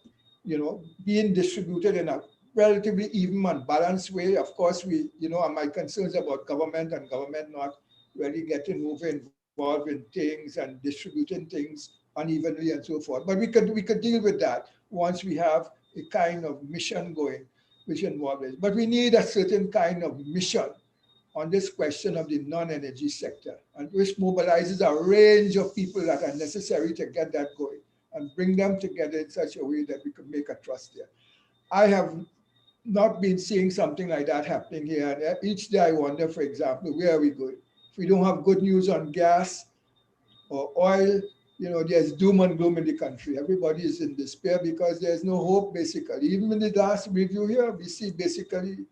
being distributed in a relatively even and balanced way. Of course, my concerns about government and government not really getting involved in things and distributing things unevenly and so forth. But we could deal with that once we have a kind of mission going, which involves it. But we need a certain kind of mission on this question of the non-energy sector, and which mobilizes a range of people that are necessary to get that going and bring them together in such a way that we can make a trust there. I have not been seeing something like that happening here. And each day I wonder, for example, where are we going? If we don't have good news on gas or oil, there's doom and gloom in the country. Everybody is in despair because there's no hope, basically. Even in the last review here, we see basically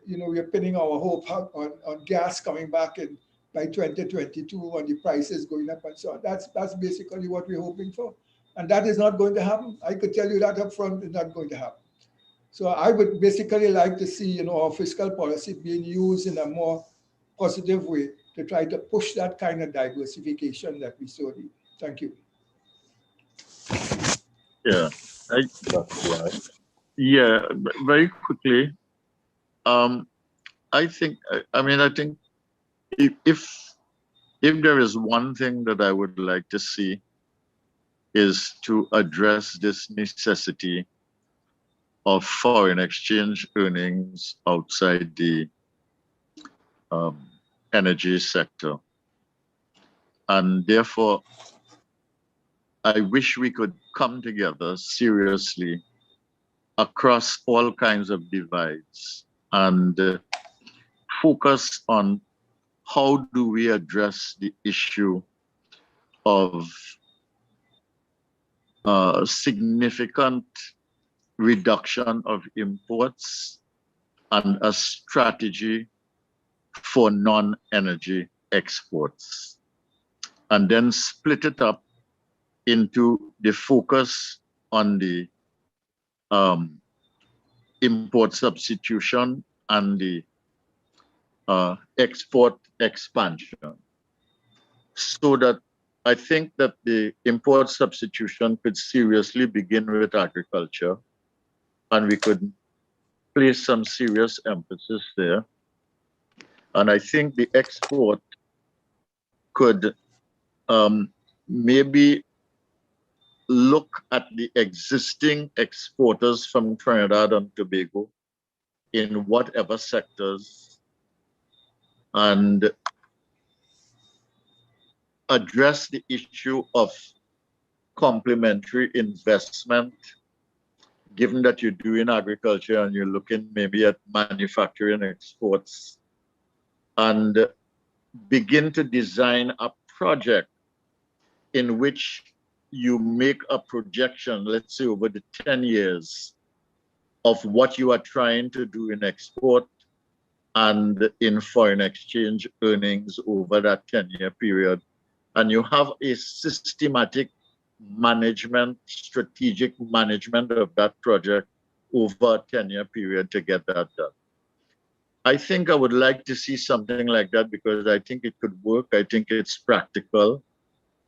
we're pinning our hope on gas coming back in by 2022 and the prices going up and so on. That's basically what we're hoping for. And that is not going to happen. I could tell you that up front, it's not going to happen. So I would basically like to see, our fiscal policy being used in a more positive way to try to push that kind of diversification that we so need. Thank you. Yeah. Very quickly. I think if there is one thing that I would like to see is to address this necessity of foreign exchange earnings outside the energy sector. And therefore, I wish we could come together seriously across all kinds of divides and focus on how do we address the issue of significant reduction of imports and a strategy for non-energy exports, and then split it up into the focus on the import substitution and the export expansion, so that I think that the import substitution could seriously begin with agriculture, and we could place some serious emphasis there. And I think the export could maybe look at the existing exporters from Trinidad and Tobago in whatever sectors and address the issue of complementary investment, given that you're doing agriculture and you're looking maybe at manufacturing exports, and begin to design a project in which you make a projection, let's say over the 10 years, of what you are trying to do in export and in foreign exchange earnings over that 10-year period. And you have a systematic management, strategic management of that project over a 10-year period to get that done. I think I would like to see something like that because I think it could work. I think it's practical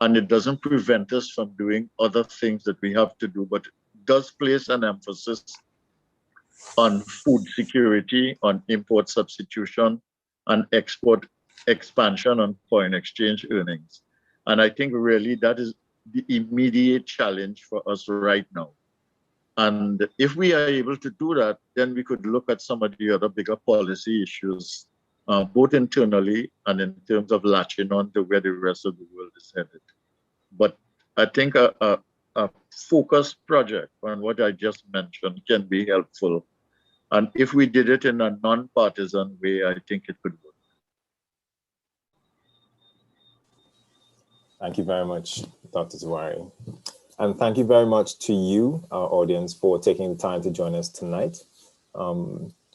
and it doesn't prevent us from doing other things that we have to do, but it does place an emphasis on food security, on import substitution, and export expansion on foreign exchange earnings. And I think really that is the immediate challenge for us right now. And if we are able to do that, then we could look at some of the other bigger policy issues, both internally and in terms of latching on to where the rest of the world is headed. But I think a focused project on what I just mentioned can be helpful And if we did it in a non-partisan way, I think it could work. Thank you very much, Dr. Zawari. And thank you very much to you, our audience, for taking the time to join us tonight.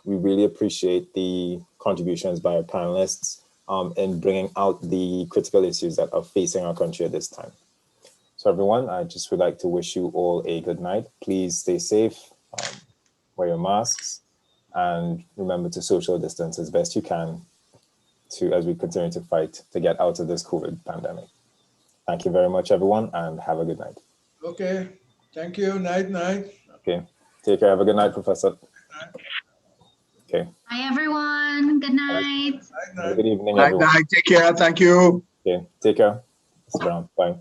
We really appreciate the contributions by our panelists in bringing out the critical issues that are facing our country at this time. So everyone, I just would like to wish you all a good night. Please stay safe, wear your masks, and remember to social distance as best you can as we continue to fight to get out of this COVID pandemic. Thank you very much, everyone, and have a good night. Okay. Thank you. Night, night. Okay. Take care. Have a good night, Professor. Okay. Bye, everyone. Good night. Night, Have a night. good evening, Night, everyone. night. Take care. Thank you. Okay. Take care. Mr. Brown. Bye.